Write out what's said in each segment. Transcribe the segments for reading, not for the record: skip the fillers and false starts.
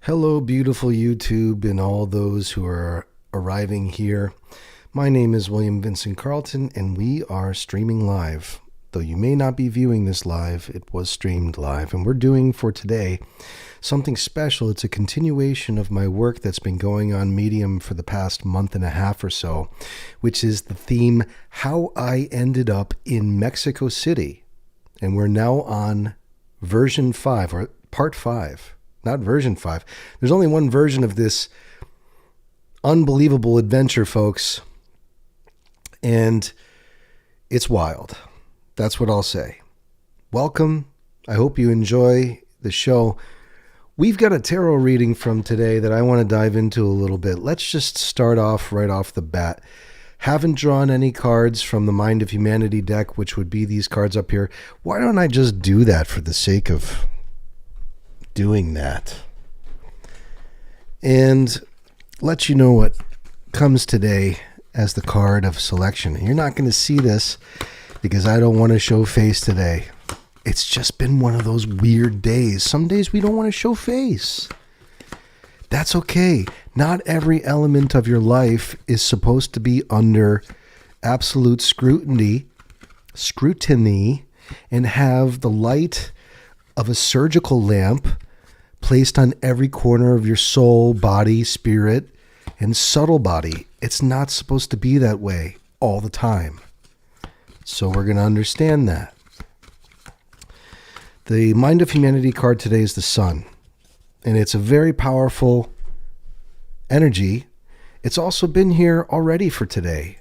Hello, beautiful YouTube and all those who are arriving here. My name is William Vincent Carlton, and we are streaming live. Though you may not be viewing this live, it was streamed live, and we're doing for today something special. It's a continuation of my work that's been going on Medium for the past month and a half or so, which is the theme, How I Ended Up in Mexico City. And we're now on version 5, or part 5. Not version 5. There's only one version of this unbelievable adventure, folks. And it's wild. That's what I'll say. Welcome. I hope you enjoy the show. We've got a tarot reading from today that I want to dive into a little bit. Let's just start off right off the bat. Haven't drawn any cards from the Mind of Humanity deck, which would be these cards up here. Why don't I just do that for the sake of doing that and let you know what comes today as the card of selection. You're not going to see this because I don't want to show face today. It's just been one of those weird days. Some days we don't want to show face. That's okay. Not every element of your life is supposed to be under absolute scrutiny, and have the light of a surgical lamp placed on every corner of your soul, body, spirit, and subtle body. It's not supposed to be that way all the time. So we're going to understand that. The Mind of Humanity card today is the Sun. And it's a very powerful energy. It's also been here already for today.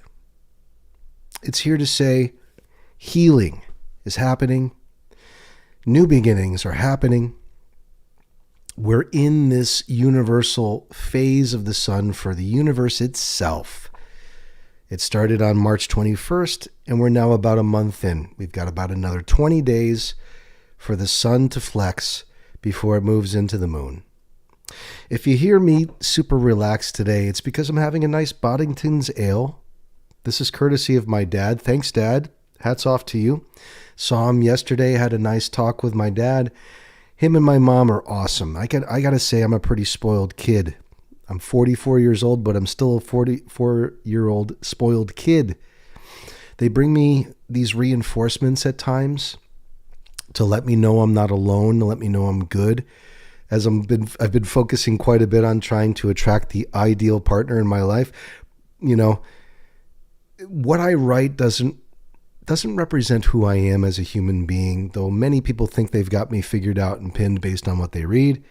It's here to say healing is happening. New beginnings are happening. We're in this universal phase of the sun for the universe itself. It started on March 21st, and we're now about a month in. We've got about another 20 days for the sun to flex before it moves into the moon. If you hear me super relaxed today, it's because I'm having a nice Boddington's Ale. This is courtesy of my dad. Thanks, Dad. Hats off to you. Saw him yesterday, had a nice talk with my dad. Him and my mom are awesome. I got to say, I'm a pretty spoiled kid. I'm 44 years old, but I'm still a 44-year-old spoiled kid. They bring me these reinforcements at times to let me know I'm not alone, to let me know I'm good. As I've been focusing quite a bit on trying to attract the ideal partner in my life. You know, what I write doesn't represent who I am as a human being, though many people think they've got me figured out and pinned based on what they read.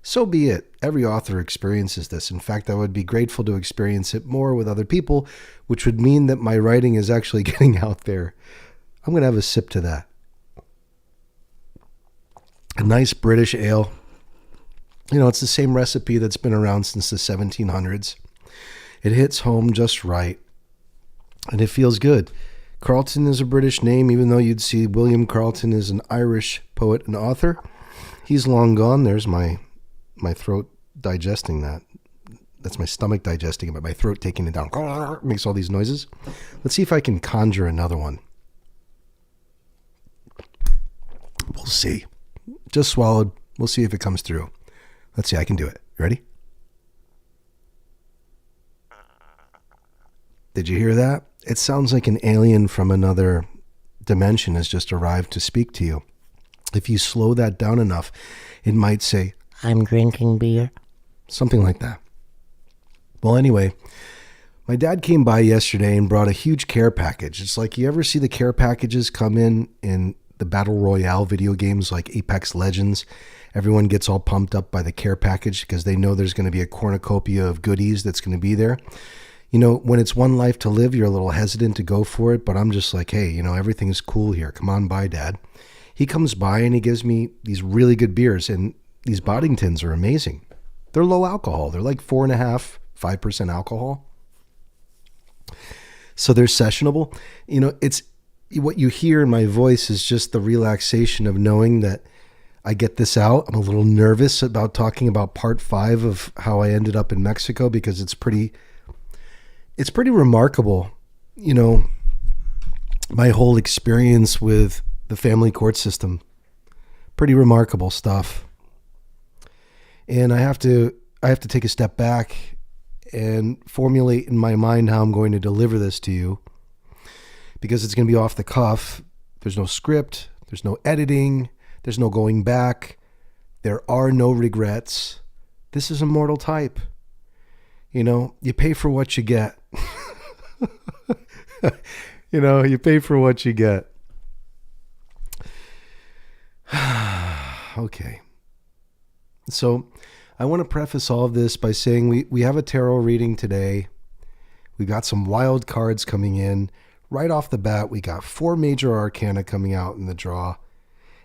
So be it. Every author experiences this. In fact, I would be grateful to experience it more with other people, which would mean that my writing is actually getting out there. I'm going to have a sip to that. A nice British ale. You know, it's the same recipe that's been around since the 1700s. It hits home just right, and it feels good. Carlton is a British name, even though you'd see William Carlton is an Irish poet and author. He's long gone. There's my throat digesting that. That's my stomach digesting it, but my throat taking it down. Makes all these noises. Let's see if I can conjure another one. We'll see. Just swallowed. We'll see if it comes through. Let's see. I can do it. Ready? Did you hear that? It sounds like an alien from another dimension has just arrived to speak to you. If you slow that down enough, it might say, "I'm drinking beer." Something like that. Well, anyway, my dad came by yesterday and brought a huge care package. It's like, you ever see the care packages come in the Battle Royale video games like Apex Legends? Everyone gets all pumped up by the care package because they know there's going to be a cornucopia of goodies that's going to be there. You know, when it's one life to live, you're a little hesitant to go for it, but I'm just like, hey, you know, everything's cool here. Come on by, Dad. He comes by and he gives me these really good beers, and these Boddingtons are amazing. They're low alcohol. They're like 4.5%, 5% alcohol. So they're sessionable. You know, it's what you hear in my voice is just the relaxation of knowing that I get this out. I'm a little nervous about talking about part 5 of how I ended up in Mexico because it's pretty remarkable, you know, my whole experience with the family court system. Pretty remarkable stuff. And I have to take a step back and formulate in my mind how I'm going to deliver this to you, because it's going to be off the cuff. There's no script, there's no editing, there's no going back. There are no regrets. This is Immortal Type. You know, you pay for what you get. You pay for what you get. Okay. So I want to preface all of this by saying we have a tarot reading today. We got some wild cards coming in. Right off the bat, we got 4 major arcana coming out in the draw.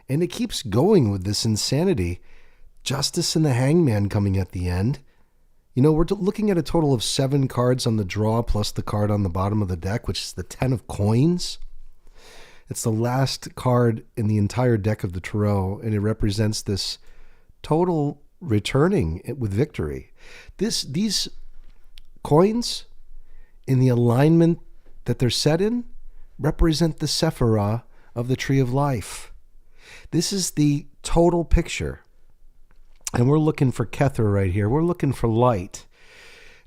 And it keeps going with this insanity. Justice and the Hangman coming at the end. You know, we're looking at a total of 7 cards on the draw plus the card on the bottom of the deck, which is the 10 of Coins. It's the last card in the entire deck of the tarot, and it represents this total returning with victory. These coins, in the alignment that they're set in, represent the Sephirah of the Tree of Life. This is the total picture. And we're looking for Kether right here. We're looking for light.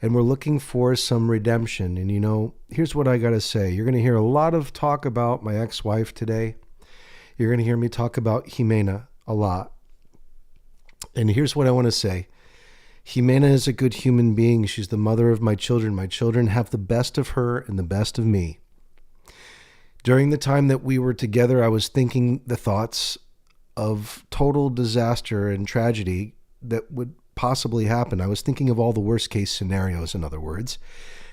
And we're looking for some redemption. And you know, here's what I got to say. You're going to hear a lot of talk about my ex-wife today. You're going to hear me talk about Jimena a lot. And here's what I want to say. Jimena is a good human being. She's the mother of my children. My children have the best of her and the best of me. During the time that we were together, I was thinking the thoughts of total disaster and tragedy that would possibly happen. I was thinking of all the worst case scenarios, in other words,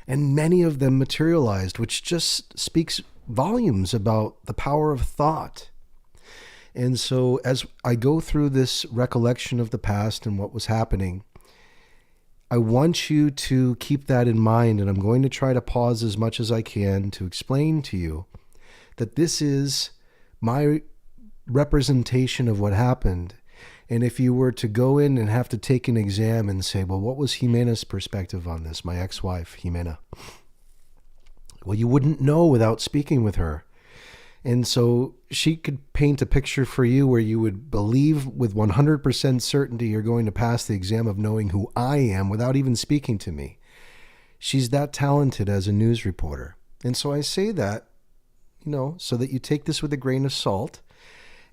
and many of them materialized, which just speaks volumes about the power of thought. And so as I go through this recollection of the past and what was happening, I want you to keep that in mind, and I'm going to try to pause as much as I can to explain to you that this is my representation of what happened. And if you were to go in and have to take an exam and say, well, what was Jimena's perspective on this, my ex-wife, Jimena? Well, you wouldn't know without speaking with her. And so she could paint a picture for you where you would believe with 100% certainty you're going to pass the exam of knowing who I am without even speaking to me. She's that talented as a news reporter. And so I say that, so that you take this with a grain of salt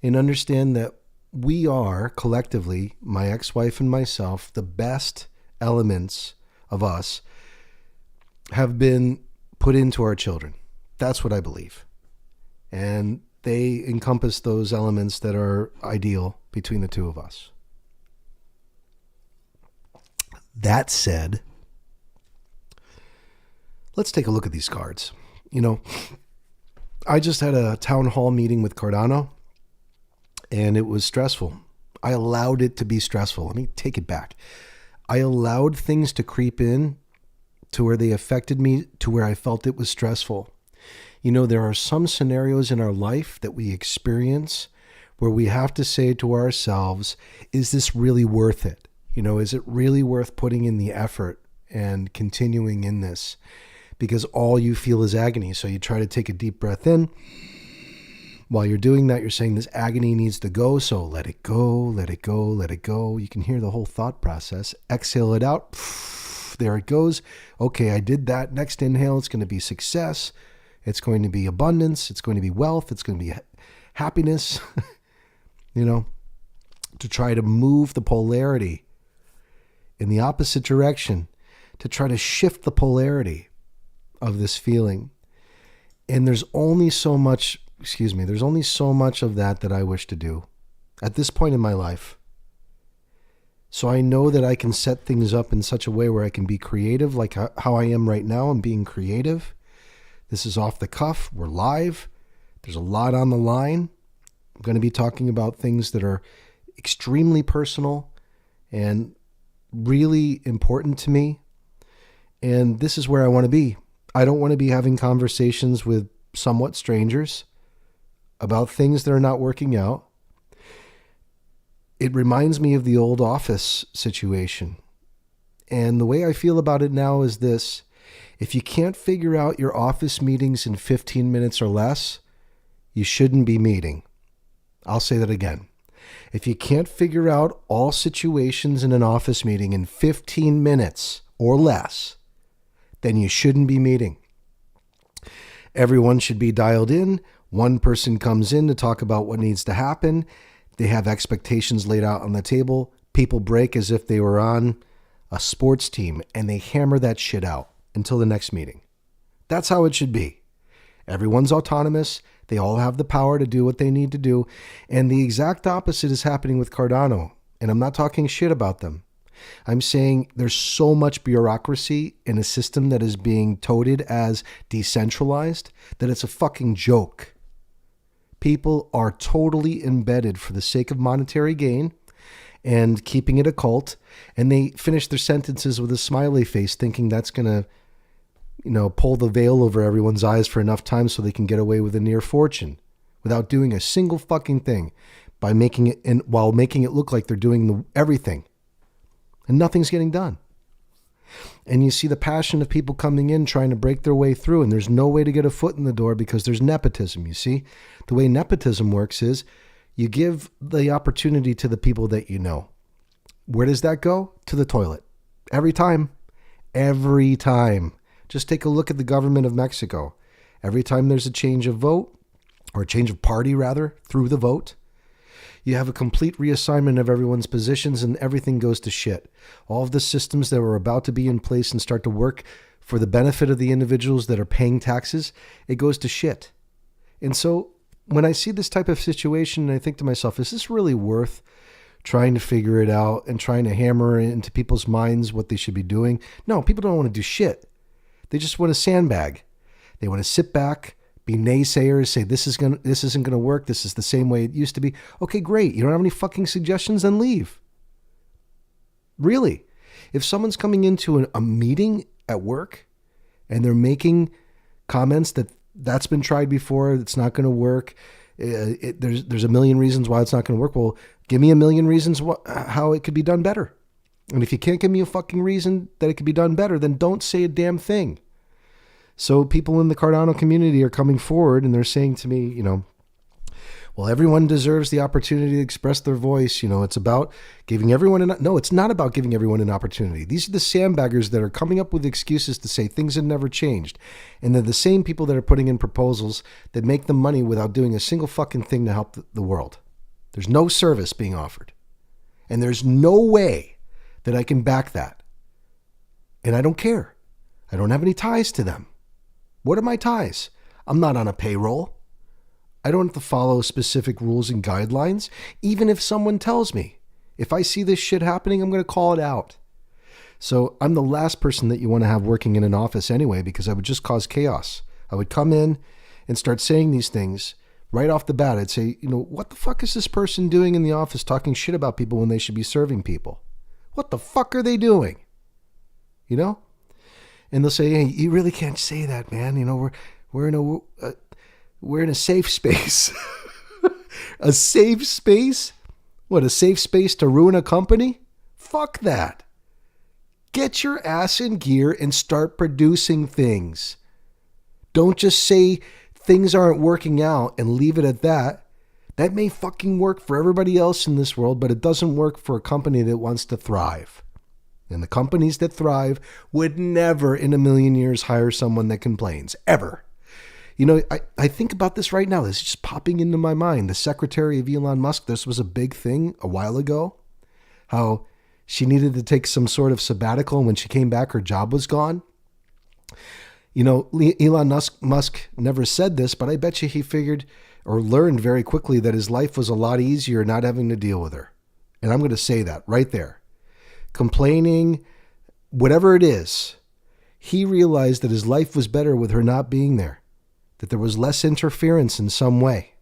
and understand that we are collectively, my ex-wife and myself, the best elements of us have been put into our children. That's what I believe. And they encompass those elements that are ideal between the two of us. That said, let's take a look at these cards. I just had a town hall meeting with Cardano, and it was stressful. I allowed it to be stressful. Let me take it back. I allowed things to creep in to where they affected me, to where I felt it was stressful. There are some scenarios in our life that we experience where we have to say to ourselves, is this really worth it? Is it really worth putting in the effort and continuing in this? Because all you feel is agony. So you try to take a deep breath in. While you're doing that, you're saying this agony needs to go. So let it go, let it go, let it go. You can hear the whole thought process. Exhale it out. There it goes. Okay, I did that. Next inhale, it's going to be success. It's going to be abundance. It's going to be wealth. It's going to be happiness. To try to move the polarity in the opposite direction, to try to shift the polarity of this feeling. And there's only so much of that I wish to do at this point in my life. So I know that I can set things up in such a way where I can be creative, like how I am right now. I'm being creative. This is off the cuff. We're live. There's a lot on the line. I'm going to be talking about things that are extremely personal and really important to me. And this is where I want to be. I don't want to be having conversations with somewhat strangers about things that are not working out. It reminds me of the old office situation. And the way I feel about it now is this. If you can't figure out your office meetings in 15 minutes or less, you shouldn't be meeting. I'll say that again. If you can't figure out all situations in an office meeting in 15 minutes or less, then you shouldn't be meeting. Everyone should be dialed in. One person comes in to talk about what needs to happen. They have expectations laid out on the table. People break as if they were on a sports team, and they hammer that shit out until the next meeting. That's how it should be. Everyone's autonomous. They all have the power to do what they need to do. And the exact opposite is happening with Cardano. And I'm not talking shit about them. I'm saying there's so much bureaucracy in a system that is being touted as decentralized that it's a fucking joke. People are totally embedded for the sake of monetary gain and keeping it a cult. And they finish their sentences with a smiley face thinking that's going to, pull the veil over everyone's eyes for enough time so they can get away with a near fortune without doing a single fucking thing by making it, while making it look like they're doing everything. And nothing's getting done. And you see the passion of people coming in trying to break their way through, and there's no way to get a foot in the door because there's nepotism, you see? The way nepotism works is you give the opportunity to the people that you know. Where does that go? To the toilet. Every time. Every time. Just take a look at the government of Mexico. Every time there's a change of vote, or a change of party rather, through the vote, you have a complete reassignment of everyone's positions and everything goes to shit. All of the systems that were about to be in place and start to work for the benefit of the individuals that are paying taxes, it goes to shit. And so when I see this type of situation, I think to myself, is this really worth trying to figure it out and trying to hammer into people's minds what they should be doing? No, people don't want to do shit. They just want to sandbag. They want to sit back, be naysayers, say this isn't gonna work, this is the same way it used to be. Okay, great. You don't have any fucking suggestions, then leave. Really. If someone's coming into a meeting at work and they're making comments that's been tried before, it's not going to work, there's a million reasons why it's not going to work. Well, give me a million reasons how it could be done better. And if you can't give me a fucking reason that it could be done better, then don't say a damn thing. So people in the Cardano community are coming forward and they're saying to me, well, everyone deserves the opportunity to express their voice. It's about giving everyone no, it's not about giving everyone an opportunity. These are the sandbaggers that are coming up with excuses to say things have never changed. And they're the same people that are putting in proposals that make them money without doing a single fucking thing to help the world. There's no service being offered. And there's no way that I can back that. And I don't care. I don't have any ties to them. What are my ties? I'm not on a payroll. I don't have to follow specific rules and guidelines, even if someone tells me. If I see this shit happening, I'm going to call it out. So I'm the last person that you want to have working in an office anyway, because I would just cause chaos. I would come in and start saying these things right off the bat. I'd say, what the fuck is this person doing in the office talking shit about people when they should be serving people? What the fuck are they doing? And they'll say, hey, you really can't say that, man. We're in a safe space. A safe space? What, a safe space to ruin a company? Fuck that. Get your ass in gear and start producing things. Don't just say things aren't working out and leave it at that. That may fucking work for everybody else in this world, but it doesn't work for a company that wants to thrive. And the companies that thrive would never in a million years hire someone that complains. Ever. I think about this right now. This is just popping into my mind. The secretary of Elon Musk, this was a big thing a while ago. How she needed to take some sort of sabbatical, and when she came back, her job was gone. Elon Musk never said this, but I bet you he figured or learned very quickly that his life was a lot easier not having to deal with her. And I'm going to say that right there. Complaining, whatever it is, he realized that his life was better with her not being there, that there was less interference in some way.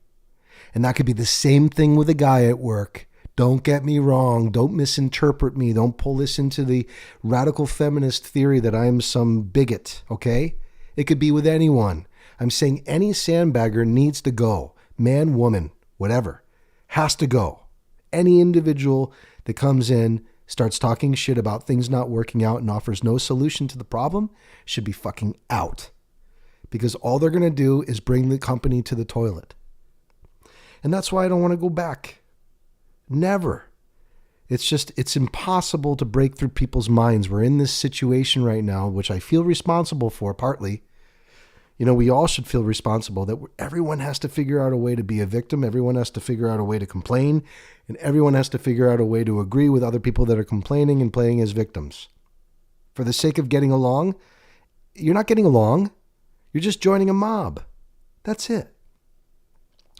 And that could be the same thing with a guy at work. Don't get me wrong. Don't misinterpret me. Don't pull this into the radical feminist theory that I'm some bigot, okay? It could be with anyone. I'm saying any sandbagger needs to go. Man, woman, whatever, has to go. Any individual that comes in, starts talking shit about things not working out and offers no solution to the problem should be fucking out. Because all they're going to do is bring the company to the toilet. And that's why I don't want to go back. Never. It's impossible to break through people's minds. We're in this situation right now, which I feel responsible for partly. We all should feel responsible that everyone has to figure out a way to be a victim. Everyone has to figure out a way to complain. And everyone has to figure out a way to agree with other people that are complaining and playing as victims. For the sake of getting along, you're not getting along. You're just joining a mob. That's it.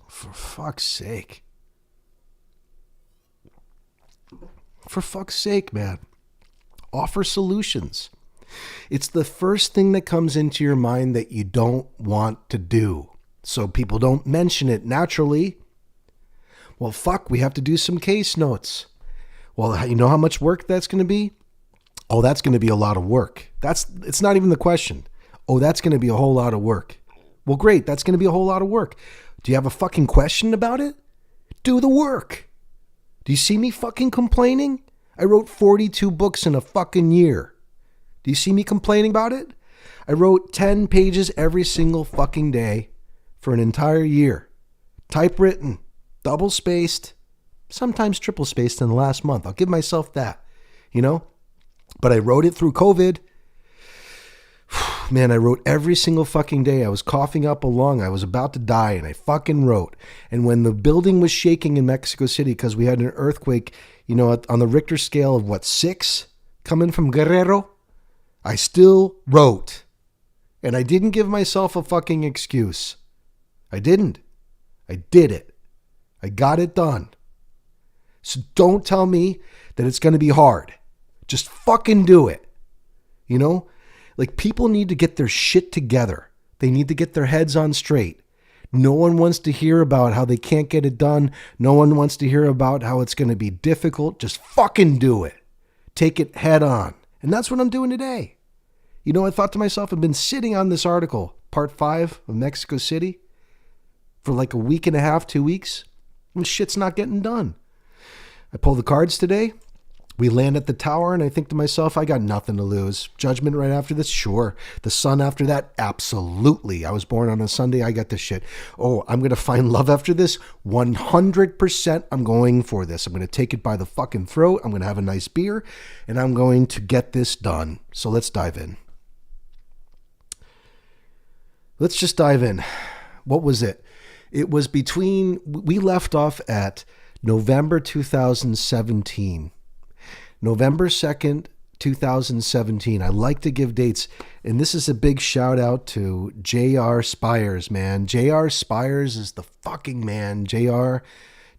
For fuck's sake. For fuck's sake, man. Offer solutions. It's the first thing that comes into your mind that you don't want to do. So people don't mention it naturally. Well, fuck, we have to do some case notes. Well, you know how much work that's going to be? Oh, that's going to be a lot of work. It's not even the question. Oh, that's going to be a whole lot of work. Well, great. That's going to be a whole lot of work. Do you have a fucking question about it? Do the work. Do you see me fucking complaining? I wrote 42 books in a fucking year. Do you see me complaining about it? I wrote 10 pages every single fucking day for an entire year. Typewritten, double spaced, sometimes triple spaced in the last month. I'll give myself that, But I wrote it through COVID. Man, I wrote every single fucking day. I was coughing up a lung. I was about to die, and I fucking wrote. And when the building was shaking in Mexico City because we had an earthquake, on the Richter scale of 6 coming from Guerrero, I still wrote. And I didn't give myself a fucking excuse. I didn't. I did it. I got it done. So don't tell me that it's going to be hard. Just fucking do it. People need to get their shit together. They need to get their heads on straight. No one wants to hear about how they can't get it done. No one wants to hear about how it's going to be difficult. Just fucking do it. Take it head on. And that's what I'm doing today. I thought to myself, I've been sitting on this article, part 5 of Mexico City, for like a week and a half, 2 weeks. And shit's not getting done. I pull the cards today. We land at the tower, and I think to myself, I got nothing to lose. Judgment right after this? Sure. The sun after that? Absolutely. I was born on a Sunday. I got this shit. Oh, I'm going to find love after this? 100% I'm going for this. I'm going to take it by the fucking throat. I'm going to have a nice beer, and I'm going to get this done. So let's dive in. Let's just dive in. What was it? It was we left off at November 2017. November 2nd, 2017. I like to give dates, and this is a big shout out to J.R. Spires, man. J.R. Spires is the fucking man. J.R.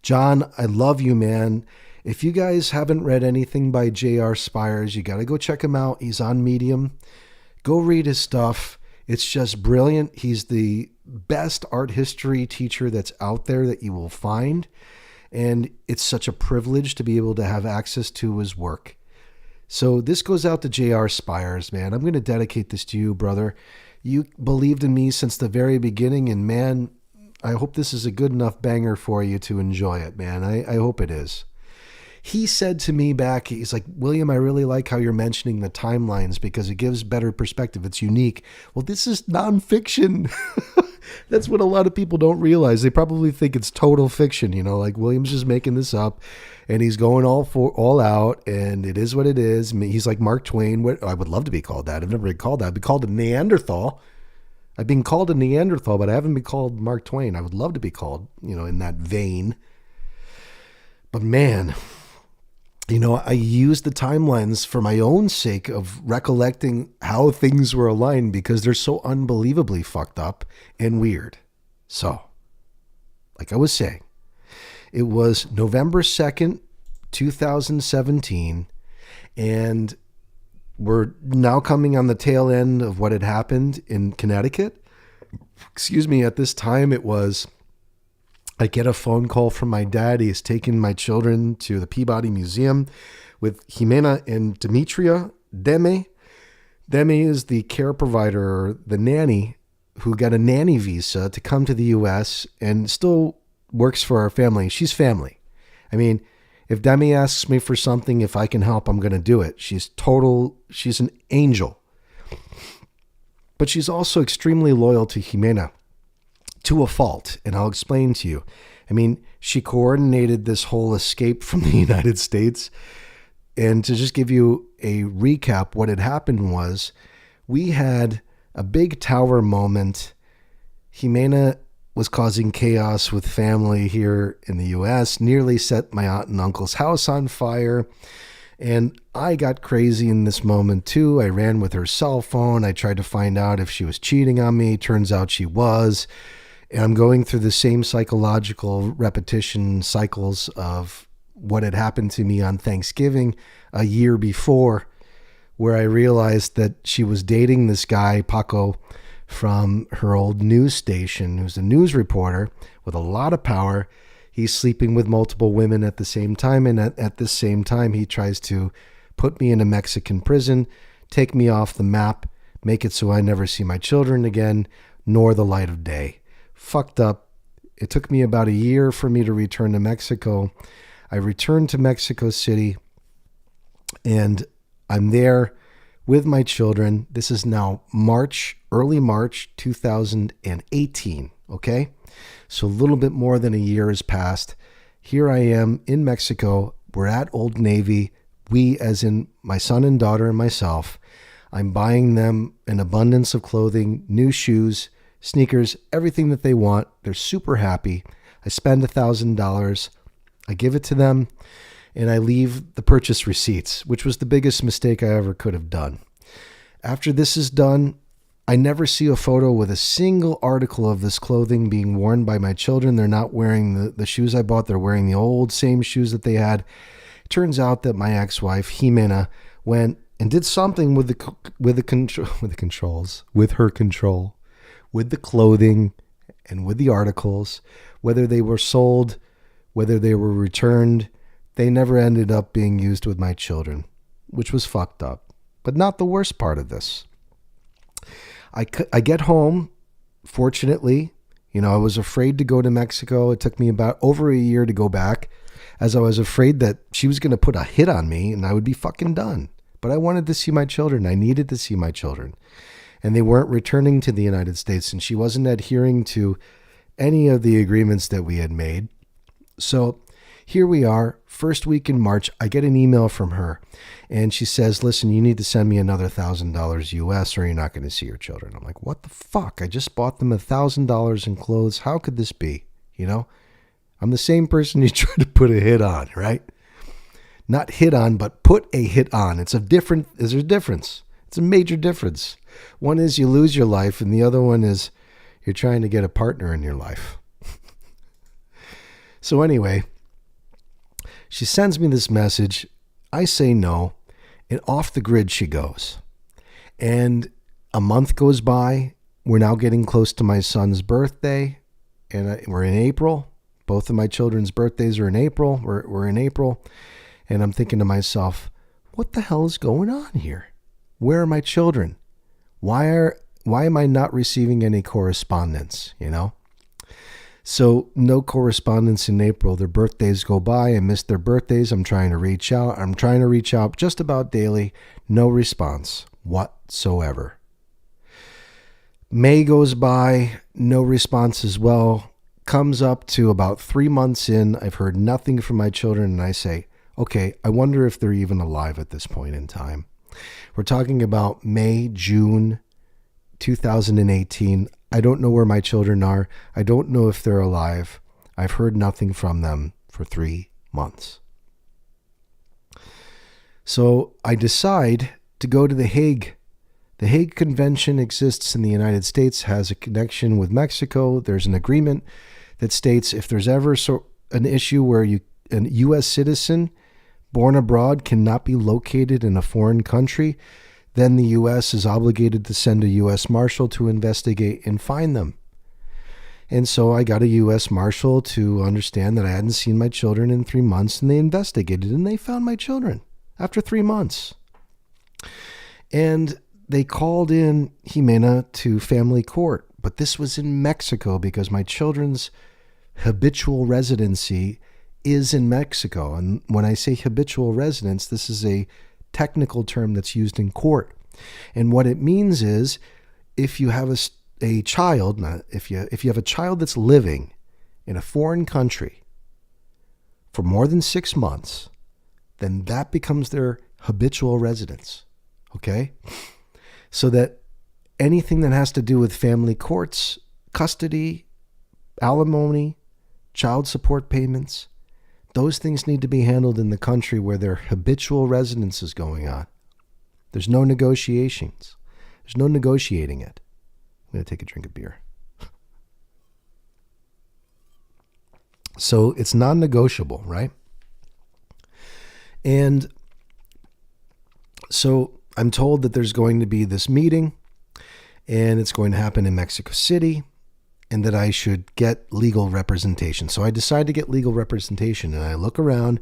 John, I love you, man. If you guys haven't read anything by J.R. Spires, you got to go check him out. He's on Medium. Go read his stuff. It's just brilliant. He's the best art history teacher that's out there that you will find. And it's such a privilege to be able to have access to his work. So this goes out to J.R. Spires, man. I'm going to dedicate this to you, brother. You believed in me since the very beginning, and man, I hope this is a good enough banger for you to enjoy it, man. I hope it is. He said to me back, he's like, William, I really like how you're mentioning the timelines because it gives better perspective. It's unique. Well, this is nonfiction. That's what a lot of people don't realize. They probably think it's total fiction, like William's just making this up and he's going all out, and it is what it is. He's like Mark Twain. I would love to be called that. I've never been called that. I've been called a Neanderthal. I've been called a Neanderthal, but I haven't been called Mark Twain. I would love to be called, in that vein. But man, I use the timelines for my own sake of recollecting how things were aligned because they're so unbelievably fucked up and weird. So, like I was saying, it was November 2nd, 2017, and we're now coming on the tail end of what had happened in Connecticut. Excuse me, at this time I get a phone call from my dad. He is taking my children to the Peabody Museum with Jimena and Demetria Deme. Deme is the care provider, the nanny, who got a nanny visa to come to the U.S. and still works for our family. She's family. I mean, if Demi asks me for something, if I can help, I'm going to do it. She's an angel. But she's also extremely loyal to Jimena, to a fault, and I'll explain to you. I mean, she coordinated this whole escape from the United States. And to just give you a recap, what had happened was we had a big tower moment. Jimena was causing chaos with family here in the U.S., nearly set my aunt and uncle's house on fire. And I got crazy in this moment too. I ran with her cell phone. I tried to find out if she was cheating on me. Turns out she was. And I'm going through the same psychological repetition cycles of what had happened to me on Thanksgiving a year before, where I realized that she was dating this guy, Paco, from her old news station, who's a news reporter with a lot of power. He's sleeping with multiple women at the same time. And at the same time, he tries to put me in a Mexican prison, take me off the map, make it so I never see my children again, nor the light of day. Fucked up. It took me about a year for me to return to Mexico. I returned to Mexico City, and I'm there with my children. This is now early March 2018, okay? So a little bit more than a year has passed. Here I am in Mexico. We're at Old Navy. We, as in my son and daughter and myself. I'm buying them an abundance of clothing, new shoes, sneakers, everything that they want. They're super happy. I spend $1,000. I give it to them, and I leave the purchase receipts, which was the biggest mistake I ever could have done. After this is done, I never see a photo with a single article of this clothing being worn by my children. They're not wearing the shoes I bought. They're wearing the old same shoes that they had. It turns out that my ex-wife, Jimena, went and did something with her control, with the clothing and with the articles, whether they were sold, whether they were returned. They never ended up being used with my children, which was fucked up. But not the worst part of this. I get home, fortunately. I was afraid to go to Mexico. It took me about over a year to go back, as I was afraid that she was going to put a hit on me and I would be fucking done. But I wanted to see my children. I needed to see my children. And they weren't returning to the United States, and she wasn't adhering to any of the agreements that we had made. So here we are, first week in March. I get an email from her, and she says, listen, you need to send me another $1,000 US or you're not going to see your children. I'm like, what the fuck? I just bought them $1,000 in clothes. How could this be? I'm the same person you tried to put a hit on, right? Not hit on, but put a hit on. There's a difference. It's a major difference. One is you lose your life, and the other one is you're trying to get a partner in your life. So anyway, she sends me this message. I say no, and off the grid she goes. And a month goes by. We're now getting close to my son's birthday, and we're in April. Both of my children's birthdays are in April. We're in April, and I'm thinking to myself, what the hell is going on here? Where are my children? Why am I not receiving any correspondence, So no correspondence in April. Their birthdays go by. I missed their birthdays. I'm trying to reach out. Just about daily. No response whatsoever. May goes by. No response as well. Comes up to about 3 months in. I've heard nothing from my children, and I say, okay, I wonder if they're even alive at this point in time. We're talking about May, June 2018. I don't know where my children are. I don't know if they're alive. I've heard nothing from them for 3 months. So I decide to go to The Hague. The Hague Convention exists in the United States, has a connection with Mexico. There's an agreement that states if there's ever an issue where an U.S. citizen born abroad cannot be located in a foreign country, then the U.S. is obligated to send a U.S. Marshal to investigate and find them. And so I got a U.S. Marshal to understand that I hadn't seen my children in 3 months, and they investigated, and they found my children after 3 months. And they called in Jimena to family court, but this was in Mexico because my children's habitual residency is in Mexico. And when I say habitual residence, this is a technical term that's used in court. And what it means is if you have a child, if you have a child that's living in a foreign country for more than 6 months, then that becomes their habitual residence. Okay? So that anything that has to do with family courts, custody, alimony, child support payments, those things need to be handled in the country where their habitual residence is going on. There's no negotiations. There's no negotiating it. I'm going to take a drink of beer. So it's non-negotiable, right? And so I'm told that there's going to be this meeting and it's going to happen in Mexico City and that I should get legal representation. So I decide to get legal representation and I look around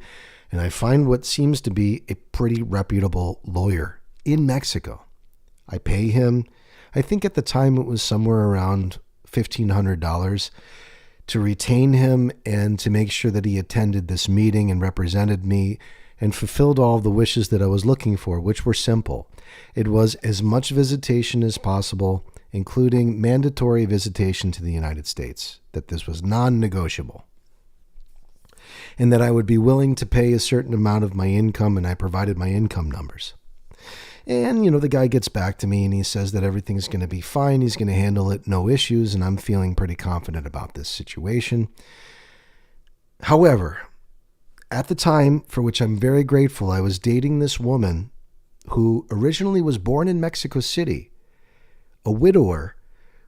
and I find what seems to be a pretty reputable lawyer in Mexico. I pay him, I think at the time it was somewhere around $1,500 to retain him and to make sure that he attended this meeting and represented me and fulfilled all of the wishes that I was looking for, which were simple. It was as much visitation as possible, including mandatory visitation to the United States, that this was non-negotiable, and that I would be willing to pay a certain amount of my income, and I provided my income numbers. And, the guy gets back to me and he says that everything's going to be fine. He's going to handle it, no issues, and I'm feeling pretty confident about this situation. However, at the time, for which I'm very grateful, I was dating this woman who originally was born in Mexico City, a widower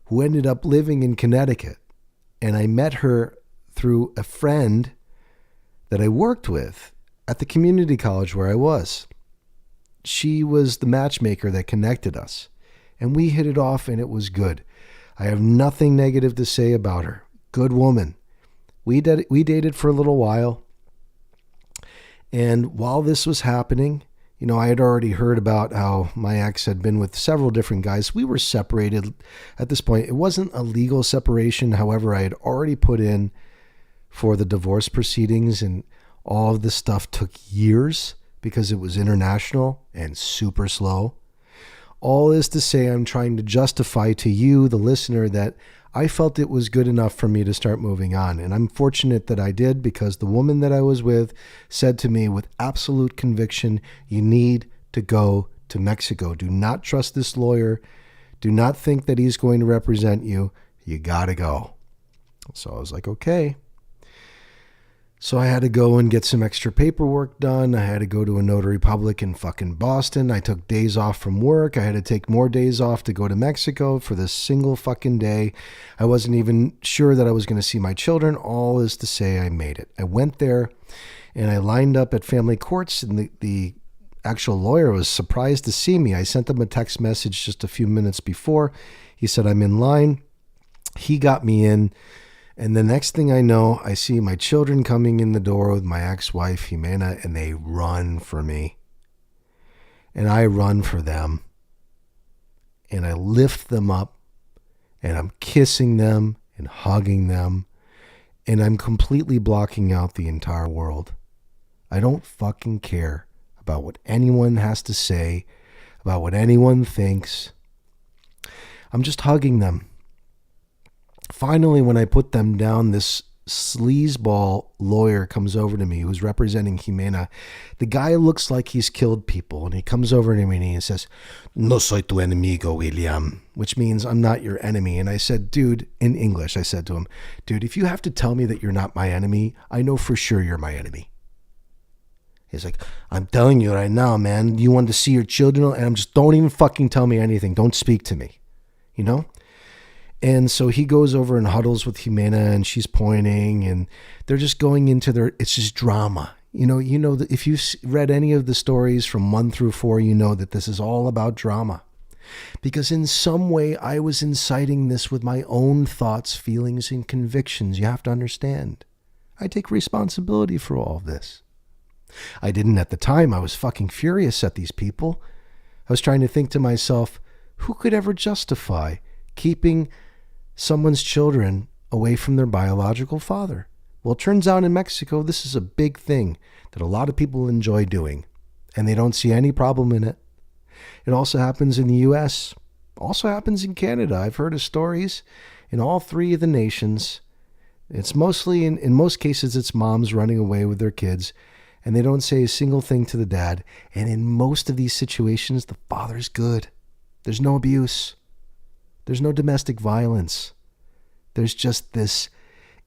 who ended up living in Connecticut. And I met her through a friend that I worked with at the community college where I was. She was the matchmaker that connected us, and we hit it off and it was good. I have nothing negative to say about her. Good woman. We dated for a little while. And while this was happening, I had already heard about how my ex had been with several different guys. We were separated at this point. It wasn't a legal separation. However, I had already put in for the divorce proceedings, and all of this stuff took years because it was international and super slow. All is to say, I'm trying to justify to you, the listener, that I felt it was good enough for me to start moving on. And I'm fortunate that I did, because the woman that I was with said to me with absolute conviction, you need to go to Mexico. Do not trust this lawyer. Do not think that he's going to represent you. You got to go. So I was like, okay. So I had to go and get some extra paperwork done. I had to go to a notary public in fucking Boston. I took days off from work. I had to take more days off to go to Mexico for this single fucking day. I wasn't even sure that I was going to see my children. All is to say, I made it. I went there and I lined up at family courts, and the actual lawyer was surprised to see me. I sent him a text message just a few minutes before. He said, I'm in line. He got me in. And the next thing I know, I see my children coming in the door with my ex-wife, Jimena, and they run for me. And I run for them. And I lift them up, and I'm kissing them and hugging them, and I'm completely blocking out the entire world. I don't fucking care about what anyone has to say, about what anyone thinks. I'm just hugging them. Finally, when I put them down, this sleazeball lawyer comes over to me who's representing Jimena. The guy looks like he's killed people, and he comes over to me and he says, "No soy tu enemigo, William," which means I'm not your enemy. And I said, dude, in English, I said to him, dude, if you have to tell me that you're not my enemy, I know for sure you're my enemy. He's like, I'm telling you right now, man, you want to see your children? And I'm just, don't even fucking tell me anything. Don't speak to me, And so he goes over and huddles with Jimena, and she's pointing, and they're just going into it's just drama. That if you've read any of the stories from 1 through 4, you know that this is all about drama. Because in some way, I was inciting this with my own thoughts, feelings, and convictions. You have to understand. I take responsibility for all of this. I didn't at the time. I was fucking furious at these people. I was trying to think to myself, who could ever justify keeping someone's children away from their biological father? Well, it turns out in Mexico, this is a big thing that a lot of people enjoy doing, and they don't see any problem in it. It also happens in the U.S., also happens in Canada. I've heard of stories in all 3 of the nations It's mostly, in most cases, it's moms running away with their kids, and they don't say a single thing to the dad. And in most of these situations, the father's good. There's no abuse. There's no domestic violence. There's just this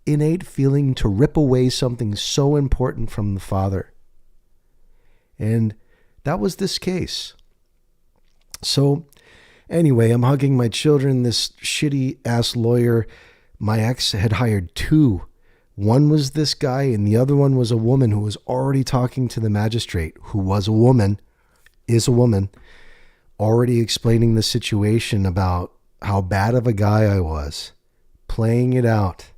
innate feeling to rip away something so important from the father. And that was this case. So anyway, I'm hugging my children. This shitty ass lawyer, my ex had hired two. One was this guy and the other one was a woman who was already talking to the magistrate, who was a woman, is a woman, already explaining the situation about how bad of a guy I was, playing it out.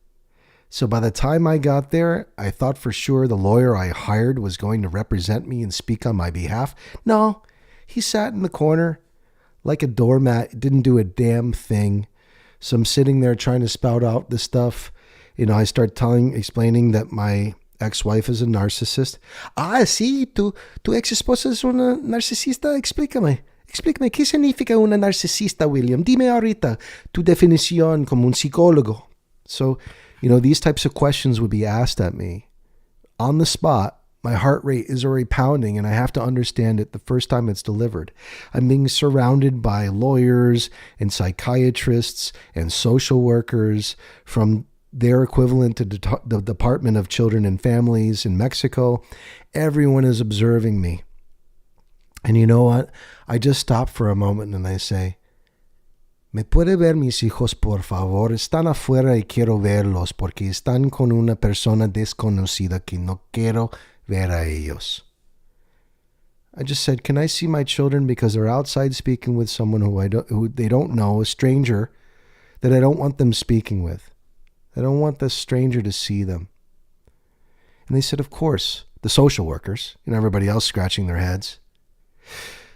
So by the time I got there, I thought for sure the lawyer I hired was going to represent me and speak on my behalf. No, he sat in the corner like a doormat, didn't do a damn thing. So I'm sitting there trying to spout out this stuff. I start explaining that my ex-wife is a narcissist. Ah, sí, tu ex-esposa es una narcisista. Explícame, ¿qué significa una narcisista, William? Dime ahorita tu definición como un psicólogo. So, these types of questions would be asked at me on the spot. My heart rate is already pounding and I have to understand it the first time it's delivered. I'm being surrounded by lawyers and psychiatrists and social workers from their equivalent to the Department of Children and Families in Mexico. Everyone is observing me. And you know what? I just stop for a moment and I say, ¿Me puede ver mis hijos, por favor? Están afuera y quiero verlos porque están con una persona desconocida que no quiero ver a ellos. I just said, can I see my children because they're outside speaking with someone who they don't know, a stranger that I don't want them speaking with. I don't want this stranger to see them. And they said, of course, the social workers, everybody else scratching their heads.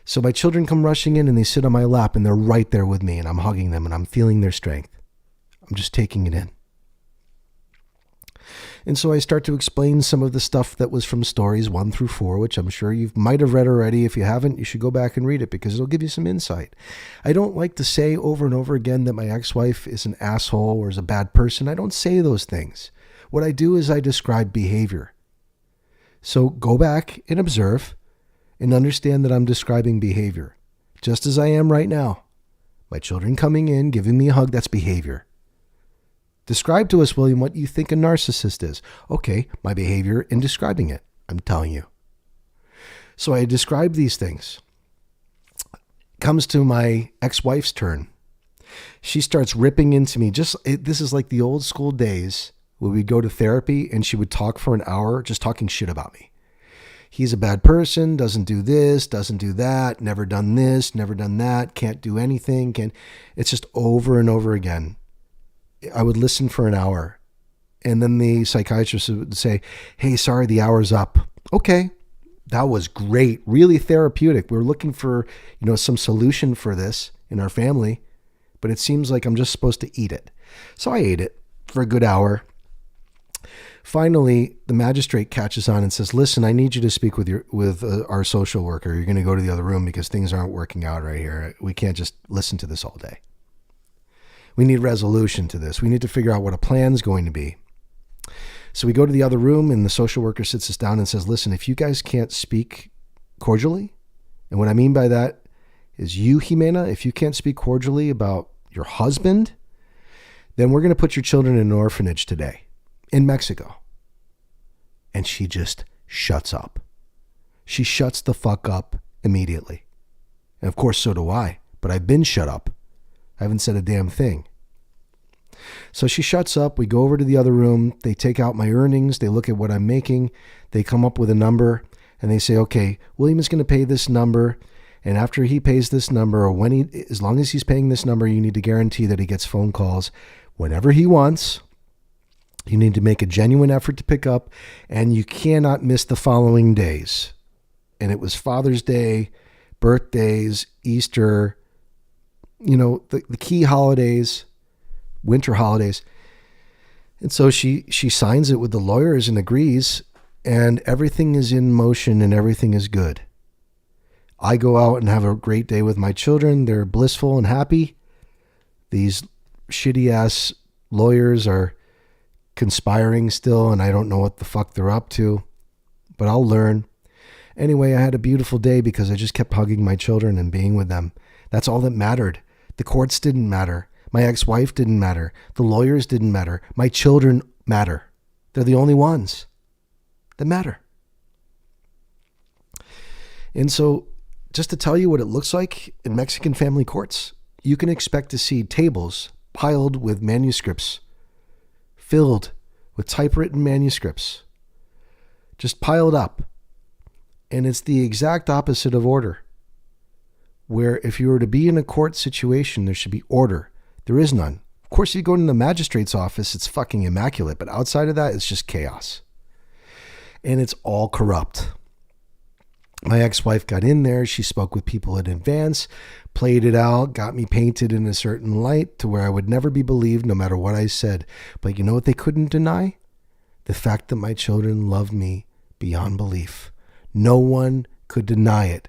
So my children come rushing in and they sit on my lap and they're right there with me and I'm hugging them and I'm feeling their strength. I'm just taking it in. And so I start to explain some of the stuff that was from stories 1 through 4, which I'm sure you might have read already. If you haven't, you should go back and read it because it'll give you some insight. I don't like to say over and over again that my ex-wife is an asshole or is a bad person. I don't say those things. What I do is I describe behavior. So go back and observe and understand that I'm describing behavior, just as I am right now. My children coming in, giving me a hug, that's behavior. Describe to us, William, what you think a narcissist is. Okay, my behavior in describing it. I'm telling you. So I describe these things. Comes to my ex-wife's turn. She starts ripping into me. This is like the old school days where we'd go to therapy and she would talk for an hour just talking shit about me. He's a bad person, doesn't do this, doesn't do that, never done this, never done that, can't do anything. It's just over and over again. I would listen for an hour and then the psychiatrist would say, hey, sorry, the hour's up. Okay, that was great, really therapeutic. We were looking for, some solution for this in our family, but it seems like I'm just supposed to eat it. So I ate it for a good hour. Finally, the magistrate catches on and says, listen, I need you to speak with our social worker. You're going to go to the other room because things aren't working out right here. We can't just listen to this all day. We need resolution to this. We need to figure out what a plan's going to be. So we go to the other room and the social worker sits us down and says, listen, if you guys can't speak cordially, and what I mean by that is you, Jimena, if you can't speak cordially about your husband, then we're going to put your children in an orphanage today in Mexico. And she just shuts up. She shuts the fuck up immediately. And of course, so do I, but I've been shut up. I haven't said a damn thing. So she shuts up. We go over to the other room. They take out my earnings. They look at what I'm making. They come up with a number and they say, okay, William is going to pay this number. And after he pays this number, or as long as he's paying this number, you need to guarantee that he gets phone calls whenever he wants. You need to make a genuine effort to pick up, and you cannot miss the following days. And it was Father's Day, birthdays, Easter, the key holidays, winter holidays. And so she signs it with the lawyers and agrees, and everything is in motion and everything is good. I go out and have a great day with my children. They're blissful and happy. These shitty ass lawyers are conspiring still, and I don't know what the fuck they're up to, but I'll learn. Anyway, I had a beautiful day because I just kept hugging my children and being with them. That's all that mattered. The courts didn't matter. My ex-wife didn't matter. The lawyers didn't matter. My children matter. They're the only ones that matter. And so, just to tell you what it looks like in Mexican family courts, you can expect to see tables piled with manuscripts, filled with typewritten manuscripts, just piled up. And it's the exact opposite of order, where if you were to be in a court situation, there should be order. There is none. Of course, you go into the magistrate's office, it's fucking immaculate, but outside of that, it's just chaos. And it's all corrupt. My ex-wife got in there. She spoke with people in advance, played it out, got me painted in a certain light to where I would never be believed no matter what I said. But you know what they couldn't deny? The fact that my children love me beyond belief. No one could deny it.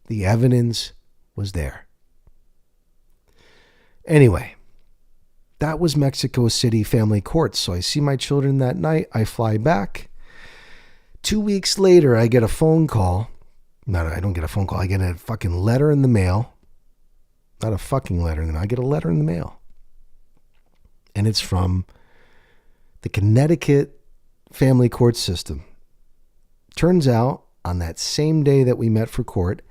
The evidence was there. Anyway, that was Mexico City family courts. So I see my children that night. I fly back. 2 weeks later, I get a phone call. No, I don't get a phone call. I get a fucking letter in the mail. Not a fucking letter. I get a letter in the mail. And it's from the Connecticut family court system. Turns out, on that same day that we met for court,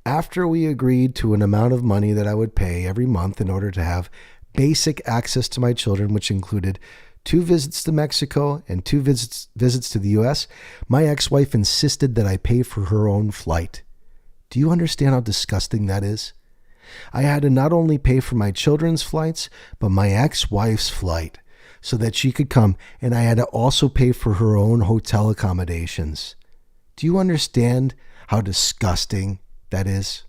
after we agreed to an amount of money that I would pay every month in order to have basic access to my children, which included 2 visits to Mexico and 2 visits to the U.S., my ex-wife insisted that I pay for her own flight. Do you understand how disgusting that is? I had to not only pay for my children's flights, but my ex-wife's flight so that she could come, and I had to also pay for her own hotel accommodations. Do you understand how disgusting that is?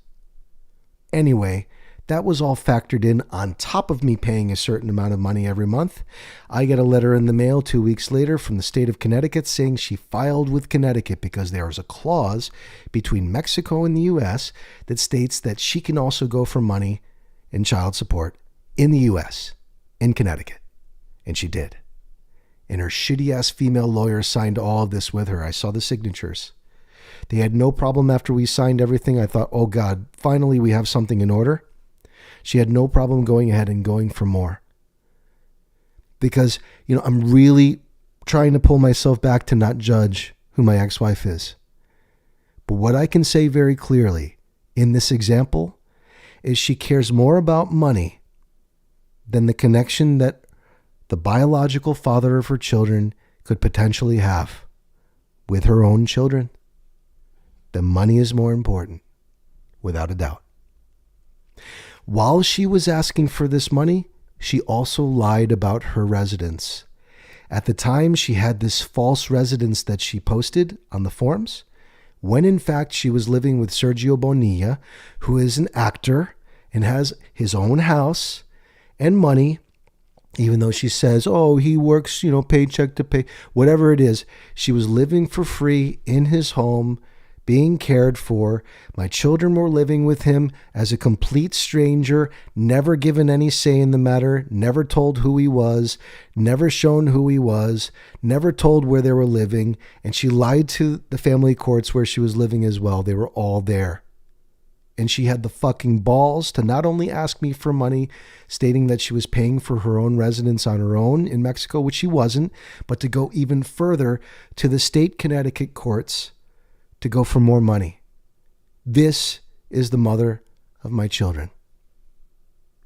Anyway, that was all factored in on top of me paying a certain amount of money every month. I get a letter in the mail 2 weeks later from the state of Connecticut saying she filed with Connecticut because there is a clause between Mexico and the U.S. that states that she can also go for money and child support in the U.S., in Connecticut. And she did. And her shitty-ass female lawyer signed all of this with her. I saw the signatures. They had no problem after we signed everything. I thought, oh God, finally we have something in order. She had no problem going ahead and going for more. Because, I'm really trying to pull myself back to not judge who my ex-wife is. But what I can say very clearly in this example is she cares more about money than the connection that the biological father of her children could potentially have with her own children. The money is more important, without a doubt. While she was asking for this money, she also lied about her residence. At the time, she had this false residence that she posted on the forms, when in fact she was living with Sergio Bonilla, who is an actor and has his own house and money, even though she says, oh, he works, paycheck to pay, whatever it is. She was living for free in his home, being cared for. My children were living with him as a complete stranger, never given any say in the matter, never told who he was, never shown who he was, never told where they were living. And she lied to the family courts where she was living as well. They were all there. And she had the fucking balls to not only ask me for money, stating that she was paying for her own residence on her own in Mexico, which she wasn't, but to go even further to the state Connecticut courts to go for more money. This is the mother of my children.